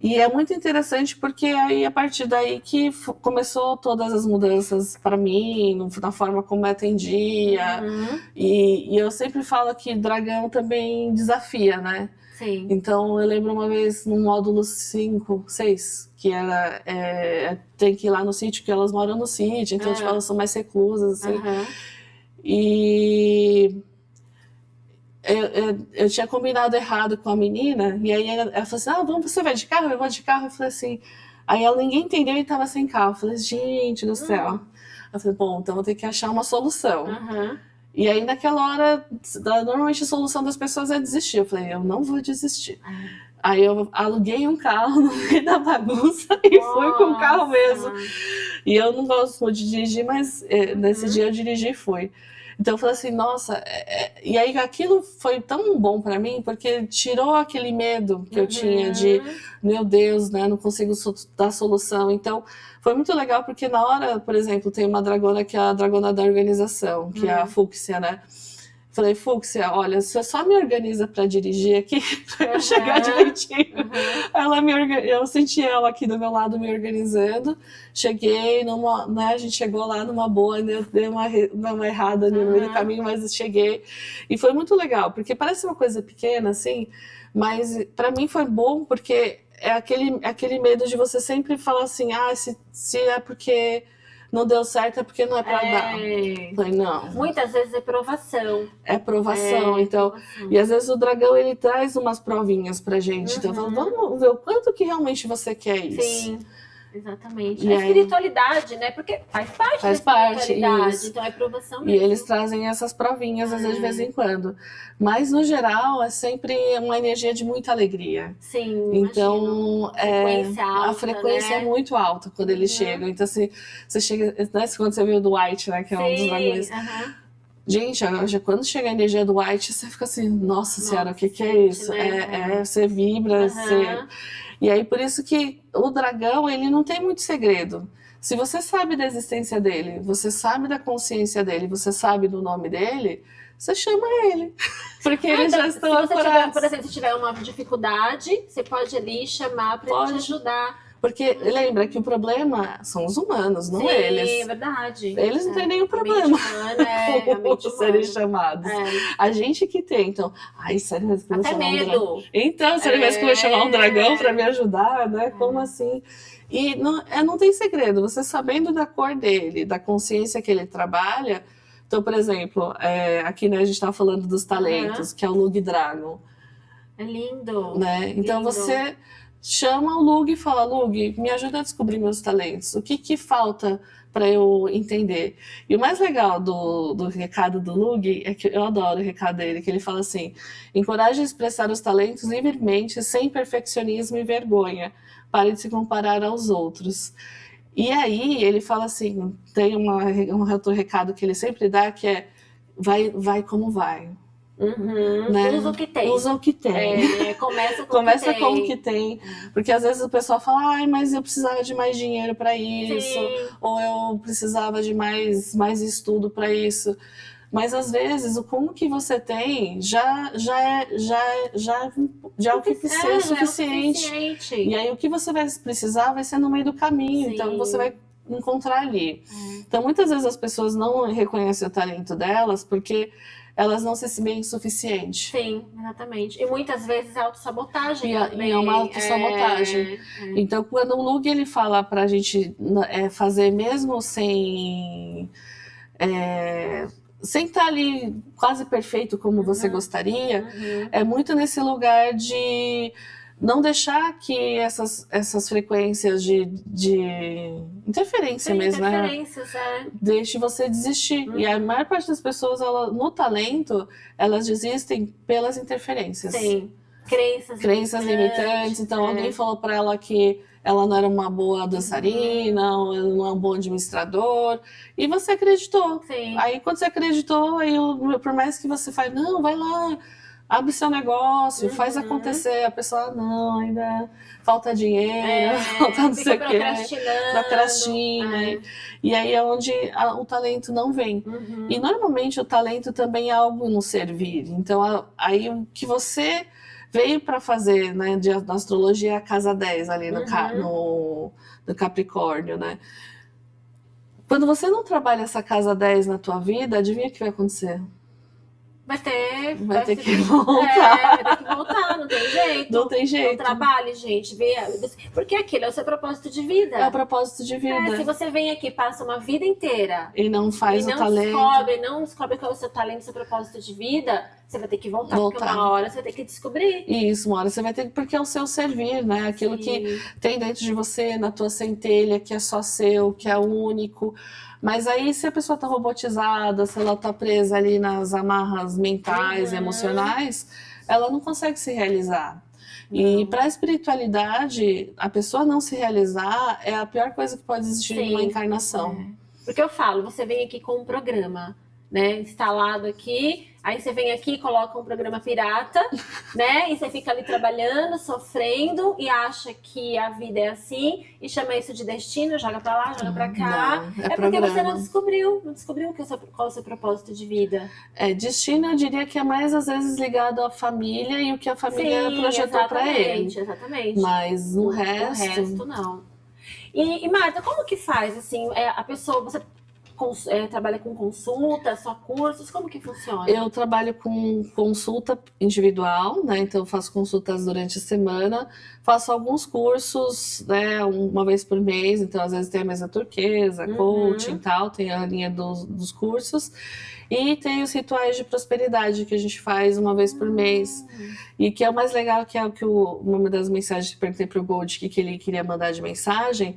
E é muito interessante porque aí, a partir daí que começou todas as mudanças para mim, na forma como eu atendia. E eu sempre falo que dragão também desafia, né? Sim. Então, eu lembro uma vez no módulo 5, 6, que era tem que ir lá no sítio, que elas moram no sítio, então tipo, elas são mais reclusas, assim. E eu tinha combinado errado com a menina, e aí ela falou assim, você vai de carro? Eu vou de carro. Eu falei assim, aí ninguém entendeu e tava sem carro. Eu falei, gente do céu. Eu falei, bom, então vou ter que achar uma solução. E aí naquela hora, normalmente a solução das pessoas é desistir. Eu falei, eu não vou desistir. Aí eu aluguei um carro no meio da bagunça e fui com o carro mesmo. E eu não gosto muito de dirigir, mas nesse dia eu dirigi e fui. Então eu falei assim, nossa, e aí aquilo foi tão bom pra mim, porque tirou aquele medo que eu tinha de, meu Deus, né, não consigo dar solução. Então foi muito legal, porque na hora, por exemplo, tem uma dragona que é a dragona da organização, que é a Fúcsia, né? Falei, Fúcsia, olha, você só me organiza para dirigir aqui, para eu chegar direitinho. Eu senti ela aqui do meu lado me organizando. Cheguei né, a gente chegou lá numa boa, né, dei uma errada no meio do caminho, mas cheguei. E foi muito legal, porque parece uma coisa pequena, assim, mas para mim foi bom, porque é aquele medo de você sempre falar assim, se é porque não deu certo, é porque não é pra dar. Falei, não. Muitas vezes é provação. É provação, então. Provação. E às vezes o dragão, ele traz umas provinhas pra gente. Então, vamos ver o quanto que realmente você quer isso. Sim. Exatamente. A espiritualidade, né? Porque faz parte da espiritualidade. Isso. Então é provação mesmo. E eles trazem essas provinhas, às vezes, de vez em quando. Mas, no geral, é sempre uma energia de muita alegria. Sim, então, alta, a frequência né? é muito alta quando eles chegam. Então, você chega... Né, quando você viu do White, né? Que é um dos dragões. Gente, quando chega a energia do White, você fica assim, nossa senhora, o que é isso? Né? Você vibra, você... E aí, por isso que o dragão, ele não tem muito segredo. Se você sabe da existência dele, você sabe da consciência dele, você sabe do nome dele, você chama ele. Porque eles já estão ancorados. Por exemplo, se tiver uma dificuldade, você pode ali chamar para ele te ajudar. Porque lembra que o problema são os humanos, não eles. Sim, é verdade. Eles não têm nenhum problema com serem chamados. A gente que tem. Então, sério mesmo que eu vou chamar um dragão? Então, sério mesmo que eu vou chamar um dragão para me ajudar, né? Como assim? E não tem segredo. Você sabendo da cor dele, da consciência que ele trabalha. Então, por exemplo, aqui, né, a gente estava falando dos talentos, que é o Lug Dragon. É lindo. Né? Então, você chama o Lug e fala, Lug, me ajuda a descobrir meus talentos. O que falta para eu entender? E o mais legal do recado do Lug é que eu adoro o recado dele, que ele fala assim, encoraje a expressar os talentos livremente, sem perfeccionismo e vergonha. Pare de se comparar aos outros. E aí ele fala assim, tem um outro recado que ele sempre dá, que é, vai como vai. Né? Usa o que tem. Usa o que tem. Começa com o que tem. Porque às vezes o pessoal fala, mas eu precisava de mais dinheiro para isso. Sim. Ou eu precisava de mais estudo para isso. Mas às vezes o como que você tem já é o que precisa é suficiente. E aí o que você vai precisar vai ser no meio do caminho. Sim. Então você vai encontrar ali. Então muitas vezes as pessoas não reconhecem o talento delas porque elas não se sentem suficiente. Sim, exatamente. E muitas vezes é autossabotagem. E é uma autossabotagem. Então, quando o Lug ele fala pra gente fazer mesmo sem estar ali quase perfeito como você gostaria, é muito nesse lugar de não deixar que essas frequências de interferência mesmo, interferências, deixe você desistir. E a maior parte das pessoas, no talento, elas desistem pelas interferências. Sim. Crenças limitantes. Então, alguém falou para ela que ela não era uma boa dançarina, ou ela não é um bom administrador, e você acreditou. Sim. Aí, quando você acreditou, aí, por mais que você fale, não, vai lá, abre seu negócio, faz acontecer. A pessoa, não, ainda falta dinheiro, falta não sei o quê. Procrastina. E aí é onde o talento não vem. E normalmente o talento também é algo no servir. Então, aí o que você veio para fazer, né, da astrologia, a casa 10 ali no Capricórnio, né? Quando você não trabalha essa casa 10 na tua vida, adivinha o que vai acontecer? Vai ter que voltar. Vai ter que voltar, não tem jeito. Não tem jeito. Não trabalhe, gente. Porque aquilo é o seu propósito de vida. É o propósito de vida. Se você vem aqui, passa uma vida inteira e não faz o talento. Não descobre qual é o seu talento, o seu propósito de vida, você vai ter que voltar. Porque uma hora você vai ter que descobrir. Isso, uma hora você vai ter que, porque é o seu servir, né? Aquilo que tem dentro de você, na tua centelha, que é só seu, que é único. Mas aí, se a pessoa tá robotizada, se ela tá presa ali nas amarras mentais, emocionais, ela não consegue se realizar. Não. E para a espiritualidade, a pessoa não se realizar é a pior coisa que pode existir numa encarnação. Porque eu falo, você vem aqui com um programa. né, instalado aqui. Aí você vem aqui e coloca um programa pirata, né? E você fica ali trabalhando, sofrendo e acha que a vida é assim e chama isso de destino, joga pra lá, joga pra cá. Não, É porque você não descobriu qual é o seu propósito de vida. Destino eu diria que é mais às vezes ligado à família e o que a família projetou para ele. Exatamente. Mas no resto... O resto não. E Marta, como que faz, assim, a pessoa, você trabalha com consulta, só cursos, como que funciona? Eu trabalho com consulta individual, né? Então eu faço consultas durante a semana, faço alguns cursos, né? Uma vez por mês, então às vezes tem a mesa turquesa, coaching e tal, tem a linha dos cursos. E tem os rituais de prosperidade que a gente faz uma vez por mês. E que é o mais legal, que é o que uma das mensagens que perguntei pro Gold que ele queria mandar de mensagem,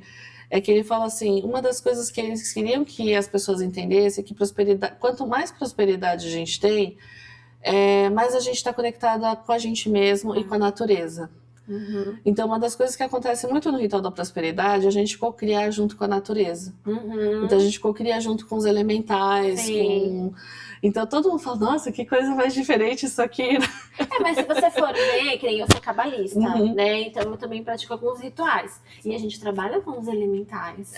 é que ele fala assim, uma das coisas que eles queriam que as pessoas entendessem é que prosperidade, quanto mais prosperidade a gente tem, mais a gente está conectada com a gente mesmo e com a natureza. Então, uma das coisas que acontece muito no Ritual da Prosperidade é a gente co-criar junto com a natureza. Então, a gente co-cria junto com os elementais, Então, todo mundo fala, nossa, que coisa mais diferente isso aqui. Mas se você for ver, que nem eu sou cabalista, né? Então, eu também pratico alguns rituais. E a gente trabalha com os elementais.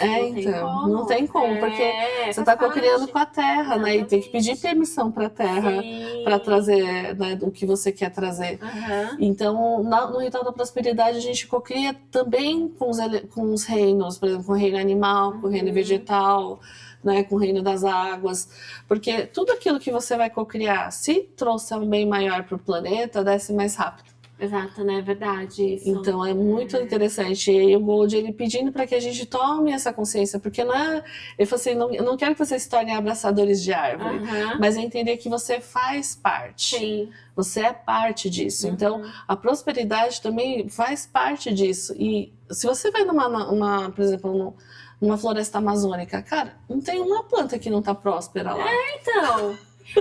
Não tem como, porque você está co-criando com a Terra, né? E tem que pedir permissão para a Terra para trazer, né, o que você quer trazer. Então, no Ritual da Prosperidade, a gente co-cria também com os reinos, por exemplo, com o reino animal, com o reino vegetal, né, com o reino das águas, porque tudo aquilo que você vai cocriar, se trouxer um bem maior para o planeta, desce mais rápido. Exato, né? É verdade isso. Então é muito interessante. E aí o Gold, ele pedindo para que a gente tome essa consciência, porque não é... Ele falou assim, eu não quero que vocês se tornem abraçadores de árvore, mas é entender que você faz parte. Sim. Você é parte disso. Então, a prosperidade também faz parte disso. E se você vai por exemplo, numa floresta amazônica, cara, não tem uma planta que não tá próspera lá. Então...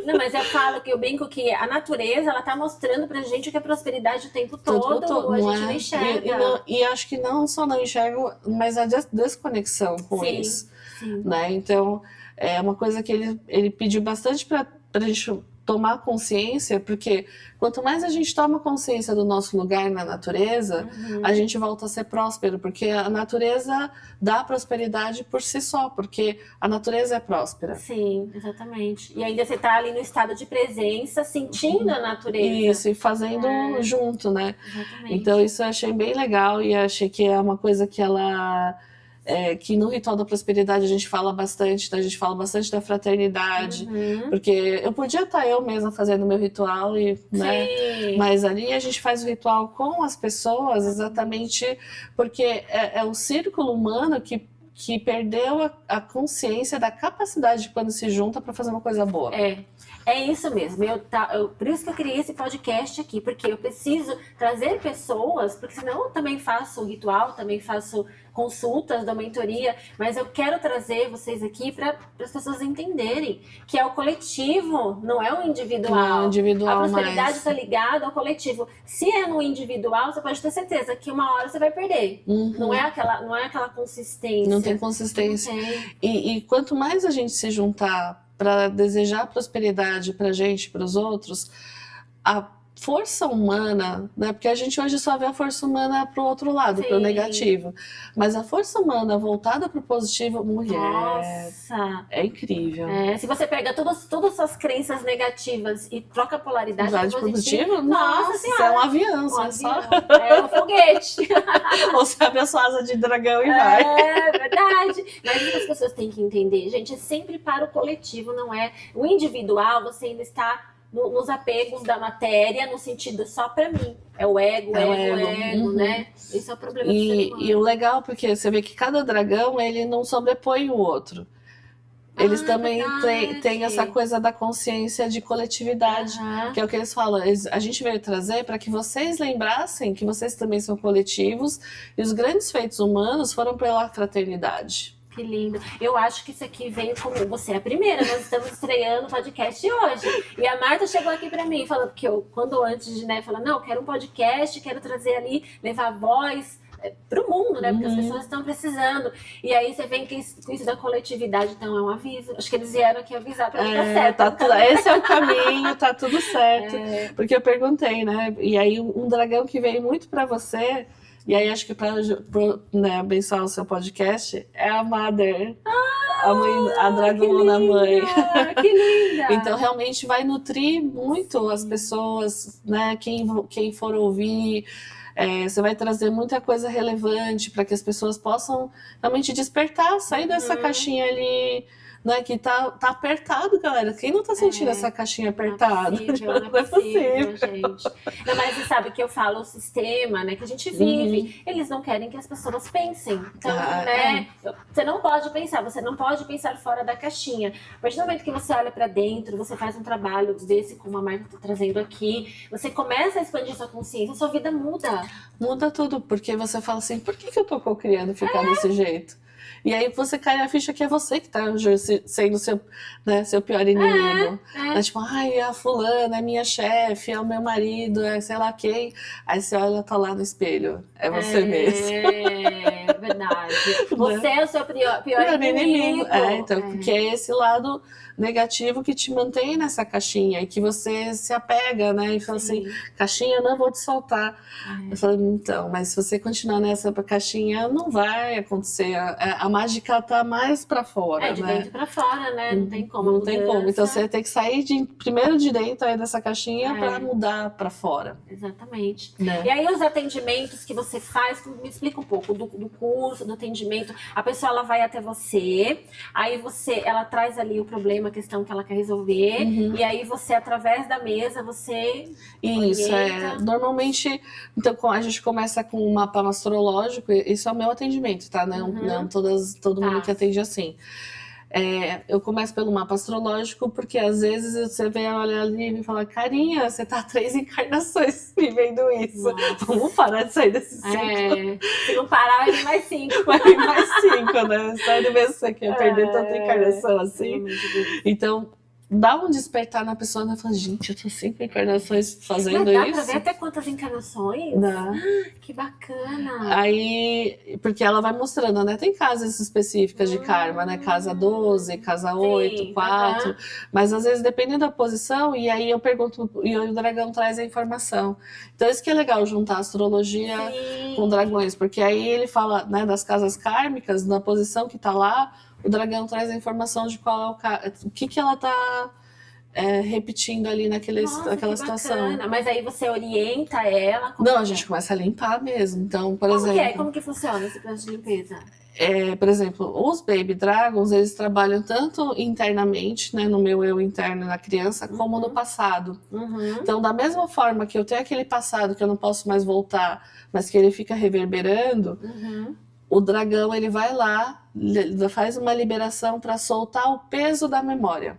Não, mas eu falo que eu brinco que a natureza, ela tá mostrando pra gente o que é prosperidade o tempo todo, a gente não enxerga. E acho que não só não enxerga, mas a desconexão com isso. Né? Então, é uma coisa que ele pediu bastante pra gente tomar consciência, porque quanto mais a gente toma consciência do nosso lugar na natureza, a gente volta a ser próspero, porque a natureza dá prosperidade por si só, porque a natureza é próspera. Sim, exatamente. E ainda você tá ali no estado de presença, sentindo a natureza. Isso, e fazendo junto, né? Exatamente. Então isso eu achei bem legal e achei que é uma coisa que ela... que no Ritual da Prosperidade a gente fala bastante, então a gente fala bastante da fraternidade, porque eu podia estar eu mesma fazendo meu ritual, né? Mas ali a gente faz o ritual com as pessoas exatamente porque é o círculo humano que perdeu a consciência da capacidade de quando se junta para fazer uma coisa boa. É isso mesmo, por isso que eu criei esse podcast aqui, porque eu preciso trazer pessoas, porque senão eu também faço ritual, também faço consultas da mentoria, mas eu quero trazer vocês aqui para as pessoas entenderem que é o coletivo, não é o individual. Não é o individual, a prosperidade está ligada ao coletivo. Se é no individual, você pode ter certeza que uma hora você vai perder. Não é aquela consistência. Não tem consistência. Não tem. E quanto mais a gente se juntar para desejar prosperidade para a gente, para os outros, a força humana, né? Porque a gente hoje só vê a força humana para o outro lado, para o negativo. Mas a força humana voltada para o positivo, mulher, nossa, é incrível. Se você pega todas as suas crenças negativas e troca a polaridade para positivo, nossa senhora, é um avião, é um foguete. Ou você abre a sua asa de dragão e vai. É verdade. Mas o que as pessoas têm que entender, gente, é sempre para o coletivo, não é o individual. Você ainda está nos apegos da matéria, no sentido só pra mim. É o ego, né? Esse é o problema do ser humano. E o legal, porque você vê que cada dragão, ele não sobrepõe o outro. Eles também têm essa coisa da consciência de coletividade, que é o que eles falam. A gente veio trazer para que vocês lembrassem que vocês também são coletivos e os grandes feitos humanos foram pela fraternidade. Que lindo. Eu acho que isso aqui veio como... Você é a primeira, nós estamos estreando o podcast hoje. E a Marta chegou aqui pra mim, falando que eu, quando antes de, falar, não, quero um podcast, quero trazer ali, levar voz pro mundo, né? Porque as pessoas estão precisando. E aí você vem com isso da coletividade, então é um aviso. Acho que eles vieram aqui avisar pra mim, tá certo. Esse é o caminho, tá tudo certo. Porque eu perguntei, né? E aí um dragão que veio muito pra você, e aí acho que pra né, abençoar o seu podcast, é a Mother. A mãe, a dragona mãe. Que linda! Então, realmente vai nutrir muito as pessoas, né? Quem for ouvir, você vai trazer muita coisa relevante para que as pessoas possam realmente despertar, sair dessa caixinha ali, né? Que tá apertado, galera. Quem não tá sentindo essa caixinha apertada? Não é possível, gente. Não, mas você sabe que eu falo o sistema, né? Que a gente vive. Eles não querem que as pessoas pensem. Então, né? Você não pode pensar. Você não pode pensar fora da caixinha. A partir do momento que você olha para dentro, você faz um trabalho desse, como a Marta tá trazendo aqui, você começa a expandir sua consciência, sua vida muda. Muda tudo, porque você fala assim, por que eu tô co-criando ficar desse jeito? E aí você cai na ficha que é você que tá sendo seu pior inimigo. Tipo, ai, a fulana é minha chefe, é o meu marido, é sei lá quem. Aí você olha, tá lá no espelho. É você mesmo. É verdade. Você é o seu pior inimigo. Porque é esse lado negativo que te mantém nessa caixinha e que você se apega, né? E fala assim, caixinha, não vou te soltar. Eu falo, então, mas se você continuar nessa caixinha, não vai acontecer. A mágica tá mais pra fora, de dentro pra fora, né? Não tem como. Não tem como. Então você tem que sair primeiro de dentro aí dessa caixinha pra mudar pra fora. Exatamente. E aí os atendimentos que você faz, me explica um pouco do curso, do atendimento. A pessoa, ela vai até você, aí ela traz ali o problema, a questão que ela quer resolver, e aí você, através da mesa, você Isso, normalmente, então a gente começa com um mapa astrológico, isso é o meu atendimento, tá? Não todo mundo que atende assim. Eu começo pelo mapa astrológico, porque às vezes você vem olhar ali e fala, carinha, você tá 3 encarnações vivendo isso. Nossa. Vamos parar de sair desse ciclo. Se não parar, vai vir mais 5. Vai vir mais 5, né? Sai do mesmo, você quer perder tanta encarnação assim. Então, dá um despertar na pessoa, né? Fala, gente, eu tô 5 encarnações fazendo isso. Dá pra ver até quantas encarnações? Dá. Que bacana! Aí, porque ela vai mostrando, né? Tem casas específicas de karma, né? Casa 12, casa 8, 4. Mas às vezes dependendo da posição, e aí eu pergunto, e o dragão traz a informação. Então isso que é legal, juntar astrologia com dragões, porque aí ele fala, né, das casas kármicas, na posição que tá lá, o dragão traz a informação de qual é o que ela tá repetindo ali naquela situação. Mas aí você orienta ela? Não, a gente começa a limpar mesmo. Então, por exemplo... Como que funciona esse processo de limpeza? Por exemplo, os Baby Dragons, eles trabalham tanto internamente, né, no meu eu interno na criança, como no passado. Então, da mesma forma que eu tenho aquele passado que eu não posso mais voltar, mas que ele fica reverberando, o dragão, ele vai lá, faz uma liberação para soltar o peso da memória.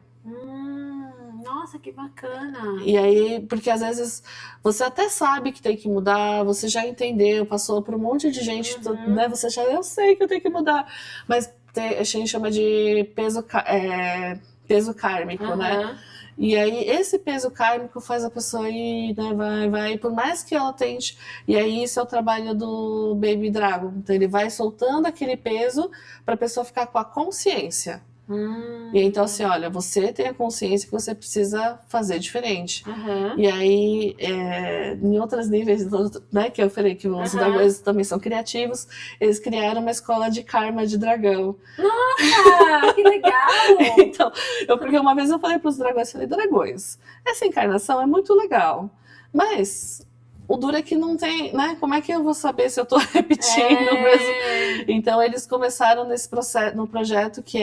Nossa, que bacana! E aí, porque às vezes você até sabe que tem que mudar, você já entendeu, passou por um monte de gente, né? Eu sei que eu tenho que mudar, mas a gente chama de peso kármico, né? E aí, esse peso kármico faz a pessoa ir, né, vai, por mais que ela tente. E aí, isso é o trabalho do Baby Dragon. Então, ele vai soltando aquele peso para a pessoa ficar com a consciência. E então, assim, olha, você tem a consciência que você precisa fazer diferente. E aí, em outros níveis, né, que eu falei que os dragões também são criativos, eles criaram uma escola de karma de dragão. Nossa, que legal! Então, porque uma vez eu falei para os dragões, dragões, essa encarnação é muito legal, mas... o duro é que não tem, né? Como é que eu vou saber se eu tô repetindo mesmo? Então, eles começaram no projeto que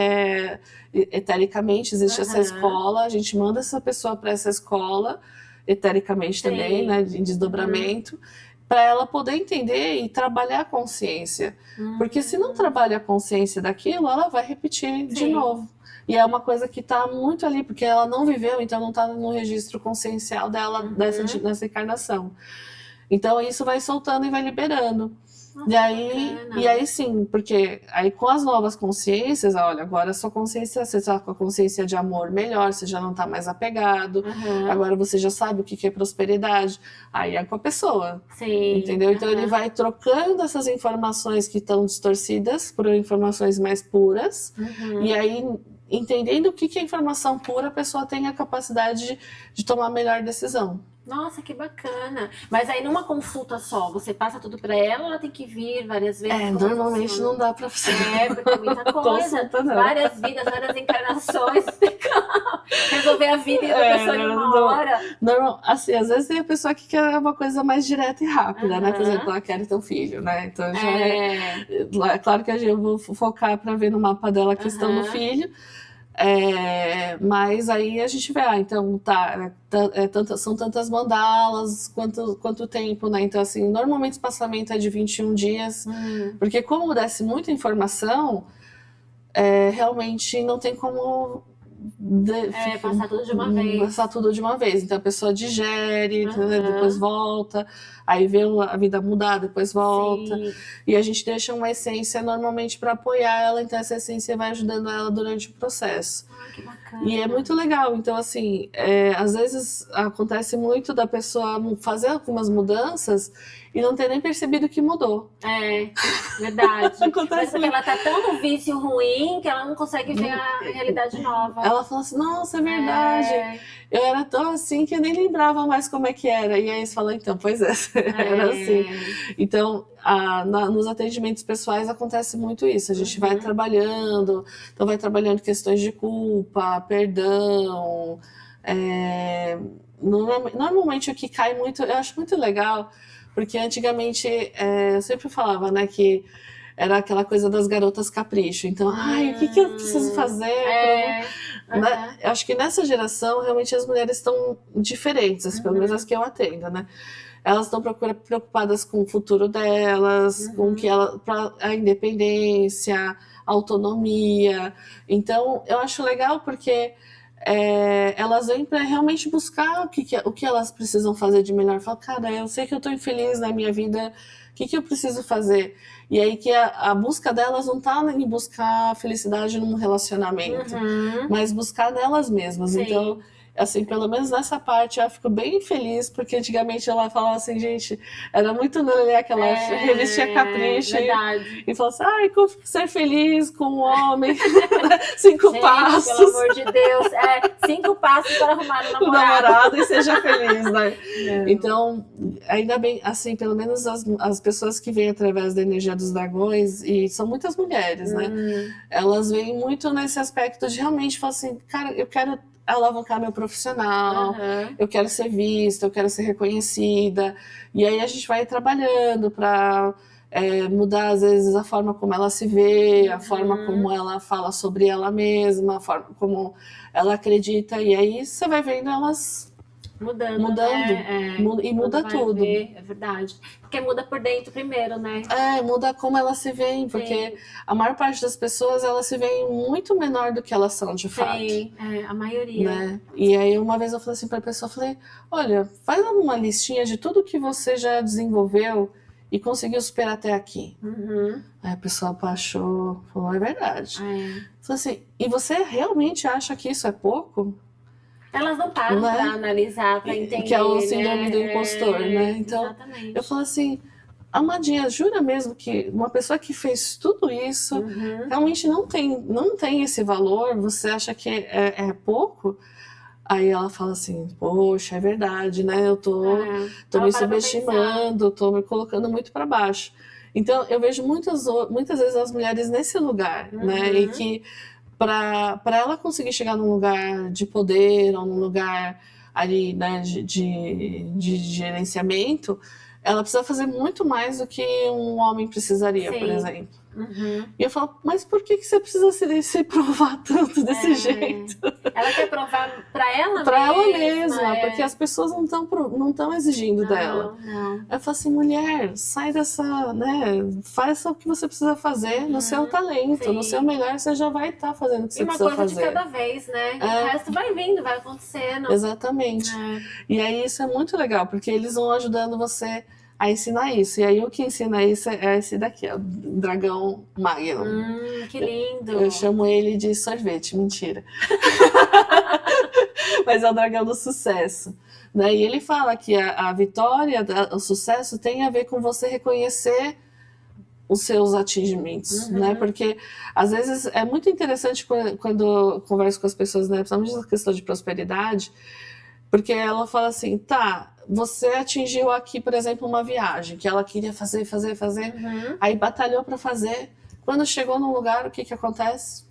etericamente, existe essa escola, a gente manda essa pessoa para essa escola, etericamente também, né? Em desdobramento, para ela poder entender e trabalhar a consciência. Porque se não trabalha a consciência daquilo, ela vai repetir de novo. E é uma coisa que está muito ali, porque ela não viveu, então não está no registro consciencial dela dessa encarnação. Então isso vai soltando e vai liberando. Nossa, E aí sim, porque aí com as novas consciências, olha, agora a sua consciência, você está com a consciência de amor melhor, você já não está mais apegado, agora você já sabe o que é prosperidade, aí é com a pessoa, sim, entendeu? Então ele vai trocando essas informações que estão distorcidas por informações mais puras, e aí entendendo o que é informação pura, a pessoa tem a capacidade de tomar a melhor decisão. Nossa, que bacana. Mas aí numa consulta só, você passa tudo pra ela tem que vir várias vezes? Normalmente funciona? Não dá pra fazer. Porque é muita coisa. Várias vidas, várias encarnações. Resolver a vida da pessoa em uma hora. Normal, assim, às vezes tem a pessoa que quer uma coisa mais direta e rápida, né? Por exemplo, ela quer ter um filho, né? Então já é claro que eu vou focar pra ver no mapa dela a questão do filho. Mas aí a gente vê, então são tantas mandalas, quanto tempo, né? Então, assim, normalmente o espaçamento é de 21 dias, porque como desce muita informação, realmente não tem como passar tudo de uma vez. Passar tudo de uma vez. Então a pessoa digere, depois volta, aí vê a vida mudar, depois volta. Sim. E a gente deixa uma essência normalmente para apoiar ela, então essa essência vai ajudando ela durante o processo. Que bacana. E é muito legal. Então, assim, às vezes acontece muito da pessoa fazer algumas mudanças e não ter nem percebido que mudou. Verdade. Mas porque ela tá tão no vício ruim que ela não consegue ver a realidade nova. Ela fala assim, nossa, é verdade. Eu era tão assim que eu nem lembrava mais como é que era. E aí você fala, então, pois era assim. Então, nos atendimentos pessoais acontece muito isso. A gente vai trabalhando, então vai trabalhando questões de culpa, perdão. Normalmente o que cai muito, eu acho muito legal, porque antigamente eu sempre falava, né, que era aquela coisa das garotas capricho. Então, o que eu preciso fazer? Eu acho que nessa geração, realmente, as mulheres estão diferentes, pelo menos as que eu atendo, né? Elas estão preocupadas com o futuro delas, com a independência, a autonomia. Então, eu acho legal porque elas vêm para realmente buscar o que elas precisam fazer de melhor. Falam, cara, eu sei que eu estou infeliz na minha vida, o que eu preciso fazer? E aí que a busca delas não está em buscar felicidade num relacionamento, mas buscar nelas mesmas. Sim. Então, assim, pelo menos nessa parte eu fico bem feliz, porque antigamente ela falava assim, gente, era muito aquela revistinha Capricho. Verdade. E falava assim, como ser feliz com um homem, 5 passos. Pelo amor de Deus, 5 passos para arrumar um namorado e seja feliz, né? Então, ainda bem, assim, pelo menos as pessoas que vêm através da energia dos dragões, e são muitas mulheres, né? Elas vêm muito nesse aspecto de realmente falar assim, cara, eu quero alavancar meu profissional, eu quero ser vista, eu quero ser reconhecida, e aí a gente vai trabalhando para mudar às vezes a forma como ela se vê, a forma como ela fala sobre ela mesma, a forma como ela acredita, e aí você vai vendo elas mudando e muda tudo. É verdade. Porque muda por dentro primeiro, né? Muda como elas se veem, porque a maior parte das pessoas, elas se veem muito menor do que elas são, de fato. Sim, a maioria. Né? E aí uma vez eu falei assim pra pessoa, falei, olha, faz uma listinha de tudo que você já desenvolveu e conseguiu superar até aqui. Aí a pessoa achou, falou, é verdade. Falei assim, e você realmente acha que isso é pouco? Elas não param para analisar, para entender. Que é o síndrome do impostor, né? Então, exatamente. Eu falo assim, amadinha, jura mesmo que uma pessoa que fez tudo isso realmente não tem esse valor? Você acha que é pouco? Aí ela fala assim, poxa, é verdade, né? Eu tô me subestimando, tô me colocando muito para baixo. Então, eu vejo muitas vezes as mulheres nesse lugar, né? E que para ela conseguir chegar num lugar de poder ou num lugar ali, né, de gerenciamento, ela precisa fazer muito mais do que um homem precisaria, por exemplo. E eu falo, mas por que você precisa se provar tanto desse jeito? Ela quer provar para ela mesma? Para ela mesma, porque as pessoas não estão exigindo dela. Eu falo assim, mulher, sai dessa, né? Faça o que você precisa fazer no seu talento, no seu melhor, você já vai estar fazendo o que você precisa fazer. E uma coisa de cada vez, né? O resto vai vindo, vai acontecendo. Exatamente. E aí isso é muito legal, porque eles vão ajudando você a ensinar isso. E aí o que ensina isso é esse daqui, ó, o dragão Magnum. Que lindo! Eu chamo ele de sorvete, mentira. Mas é o dragão do sucesso. Né? E ele fala que a vitória, o sucesso tem a ver com você reconhecer os seus atingimentos, né? Porque às vezes é muito interessante quando eu converso com as pessoas, né? Principalmente na questão de prosperidade, porque ela fala assim, tá, você atingiu aqui, por exemplo, uma viagem que ela queria fazer, aí batalhou para fazer. Quando chegou no lugar, o que que acontece?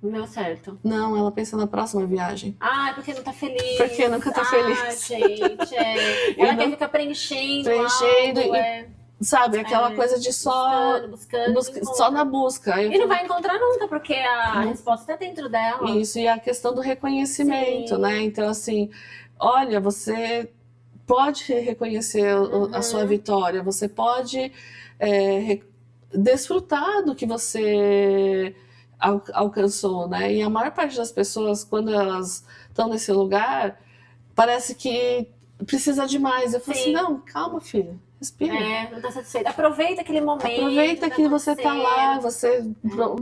Não deu certo. Não, ela pensa na próxima viagem. Ah, porque não tá feliz. Porque nunca tá feliz. Ah, gente, ela quer ficar preenchendo algo, sabe, aquela coisa de só só na busca. E não vai encontrar nunca, porque a resposta está dentro dela. Isso, e a questão do reconhecimento, né? Então, assim, olha, você pode reconhecer a sua vitória, você pode desfrutar do que você alcançou, né? E a maior parte das pessoas, quando elas estão nesse lugar, parece que precisa de mais. Eu falo assim, não, calma, filha. Respira. Não tá satisfeita. Aproveita aquele momento. Aproveita que você tá lá, você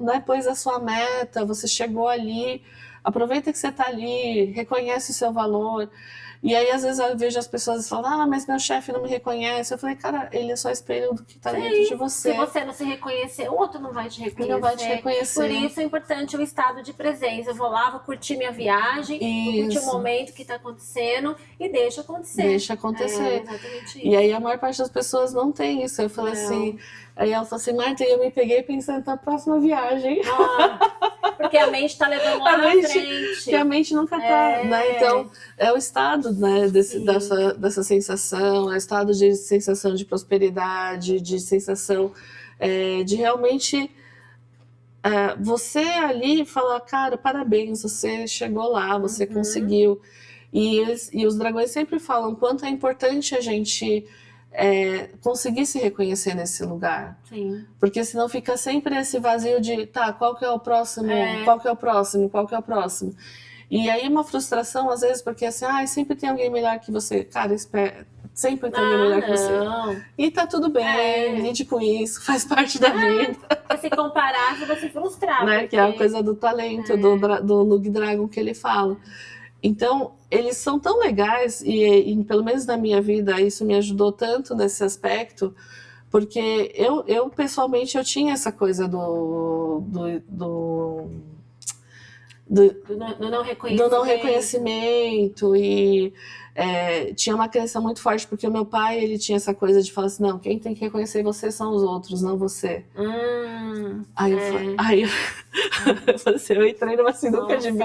né, pôs a sua meta, você chegou ali. Aproveita que você tá ali, reconhece o seu valor. E aí, às vezes, eu vejo as pessoas falando, mas meu chefe não me reconhece. Eu falei, cara, ele é só espelho do que tá dentro de você. Se você não se reconhecer, o outro não vai te reconhecer. Não vai te reconhecer. Por isso é importante o estado de presença. Eu vou lá, vou curtir minha viagem, vou curtir o momento que tá acontecendo e deixa acontecer. Deixa acontecer. Exatamente isso. E aí, a maior parte das pessoas não tem isso. Eu falei assim... Aí ela falou assim, Marta, eu me peguei pensando na próxima viagem. Porque a mente tá levando lá na frente. Porque a mente nunca tá, né? Então, é o estado, né, dessa sensação, é o estado de sensação de prosperidade, de sensação de realmente você ali falar, cara, parabéns, você chegou lá, você conseguiu. E os dragões sempre falam quanto é importante a gente conseguir se reconhecer nesse lugar. Sim. Porque senão fica sempre esse vazio de, tá, qual que é o próximo? Qual que é o próximo? Qual que é o próximo? E aí uma frustração, às vezes, porque assim, sempre tem alguém melhor que você. Cara, espera, sempre tem alguém melhor que você. E tá tudo bem, lide com isso, faz parte da vida. Se comparar, você vai se frustrar. Né? Porque... Que é a coisa do talento, do Lug Dragon que ele fala. Então, eles são tão legais, e pelo menos na minha vida, isso me ajudou tanto nesse aspecto, porque eu pessoalmente, eu tinha essa coisa do não reconhecimento e tinha uma crença muito forte, porque o meu pai, ele tinha essa coisa de falar assim, não, quem tem que reconhecer você são os outros, não você. Aí eu falei assim, eu entrei numa sinuca de mim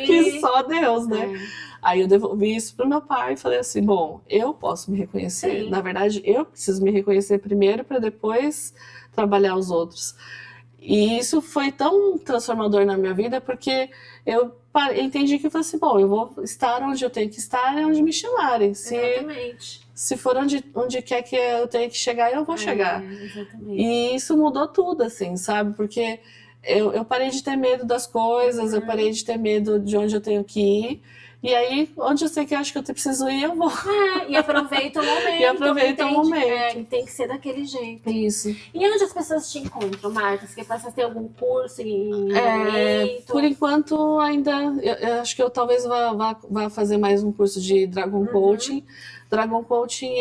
que só Deus, né? Aí eu devolvi isso pro meu pai e falei assim, bom, eu posso me reconhecer. Na verdade, eu preciso me reconhecer primeiro para depois trabalhar os outros. E isso foi tão transformador na minha vida, porque eu entendi que eu falei assim, bom, eu vou estar onde eu tenho que estar e onde me chamarem. Exatamente. Se for onde quer que eu tenha que chegar, eu vou chegar. Exatamente. E isso mudou tudo, assim, sabe? Porque eu parei de ter medo das coisas, eu parei de ter medo de onde eu tenho que ir. E aí, onde eu sei que eu acho que eu preciso ir, eu vou. E aproveita o momento. E aproveita o momento. Tem que ser daquele jeito. Isso. E onde as pessoas te encontram, Marta? Você passa a ter algum curso por enquanto, ainda... Eu acho que eu talvez vá fazer mais um curso de Dragon Coaching. Dragon Coaching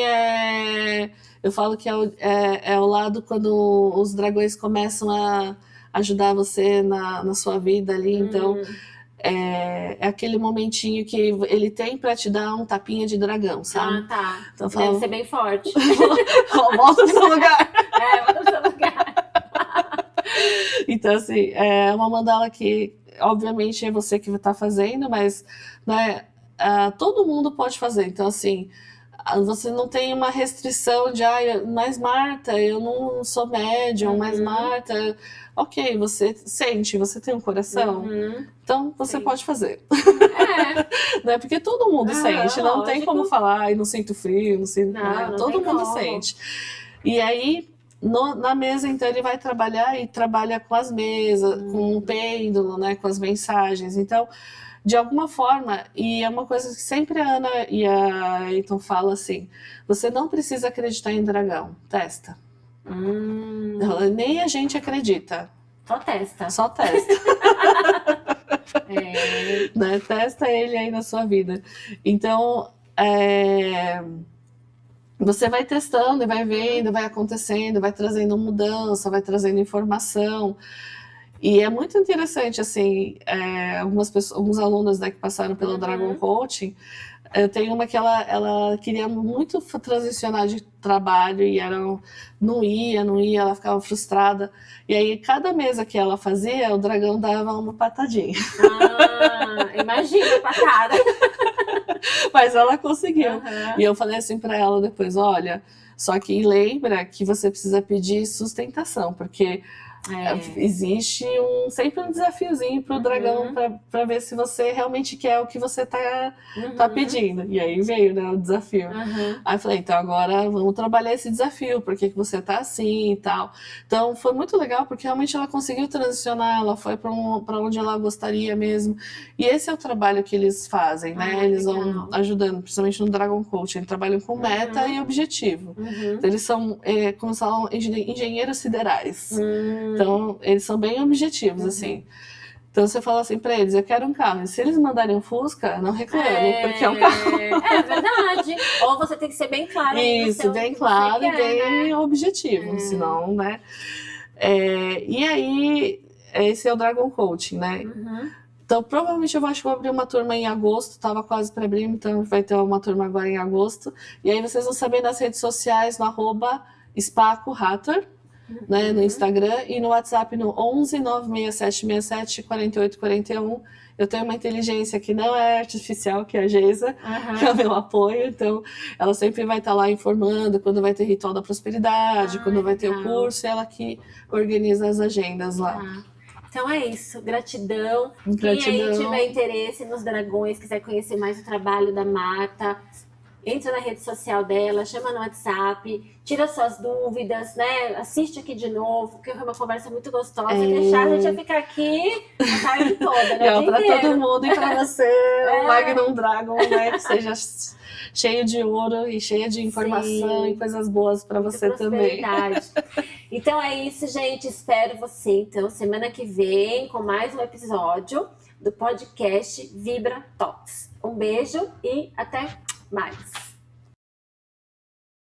eu falo que é o lado quando os dragões começam a ajudar você na sua vida ali. Então... É aquele momentinho que ele tem pra te dar um tapinha de dragão, sabe? Tá. Então, deve ser bem forte. Volta pro seu lugar. Volta pro seu lugar. Então, assim, é uma mandala que, obviamente, é você que tá fazendo, mas né, todo mundo pode fazer. Então, assim, você não tem uma restrição de, mas Marta, eu não sou médium, mas Marta... Ok, você sente, você tem um coração, então você pode fazer. Né? Porque todo mundo sente, não tem como falar, não sinto frio, não sinto nada, todo mundo sente. E aí, na mesa, então, ele vai trabalhar e trabalha com as mesas, com o pêndulo, né, com as mensagens. Então, de alguma forma, e é uma coisa que sempre a Ana e a Eiton falam assim, você não precisa acreditar em dragão, testa. Nem a gente acredita. Só testa. Só testa. Né? Testa ele aí na sua vida. Então, você vai testando e vai vendo, vai acontecendo, vai trazendo mudança, vai trazendo informação. E é muito interessante, assim, alguns alunos, né, que passaram pelo Dragon Coaching, eu tenho uma que ela queria muito transicionar de trabalho e não ia, ela ficava frustrada. E aí, cada mesa que ela fazia, o dragão dava uma patadinha. Imagina a patada. Mas ela conseguiu. E eu falei assim para ela depois, olha, só que lembra que você precisa pedir sustentação, porque existe sempre um desafiozinho pro dragão para ver se você realmente quer o que você tá pedindo. E aí veio, né, o desafio. Aí eu falei, então agora vamos trabalhar esse desafio, por que você tá assim e tal. Então foi muito legal, porque realmente ela conseguiu transicionar, ela foi para onde ela gostaria mesmo. E esse é o trabalho que eles fazem, né? Eles vão ajudando, principalmente no Dragon Coaching, trabalham com meta e objetivo. Então eles são, como se falam, engenheiros siderais. Então, eles são bem objetivos, assim. Então, você fala assim pra eles, eu quero um carro. E se eles mandarem um Fusca, não reclamem, porque é um carro. É verdade. Ou você tem que ser bem claro. Isso, bem claro e bem objetivo, senão, né? E aí, esse é o Dragon Coaching, né? Então, provavelmente eu acho que vou abrir uma turma em agosto, tava quase para abrir, então vai ter uma turma agora em agosto. E aí vocês vão saber nas redes sociais, no @SpacoHathor, né, no Instagram, e no WhatsApp no 11 96767 4841. Eu tenho uma inteligência que não é artificial, que é a Geisa, que é o meu apoio, então ela sempre vai estar lá informando quando vai ter Ritual da Prosperidade, quando vai ter o curso, ela que organiza as agendas lá. Então é isso, gratidão. Quem aí tiver interesse nos dragões, quiser conhecer mais o trabalho da Marta, entra na rede social dela, chama no WhatsApp, tira suas dúvidas, né? Assiste aqui de novo, porque foi uma conversa muito gostosa. Deixar a gente ia ficar aqui a tarde toda, né? E para todo mundo e para você, o Magnum Dragon, né? Que seja cheio de ouro e cheio de informação e coisas boas para você também. Então é isso, gente. Espero você, então, semana que vem, com mais um episódio do podcast Vibra Talks. Um beijo e até mais.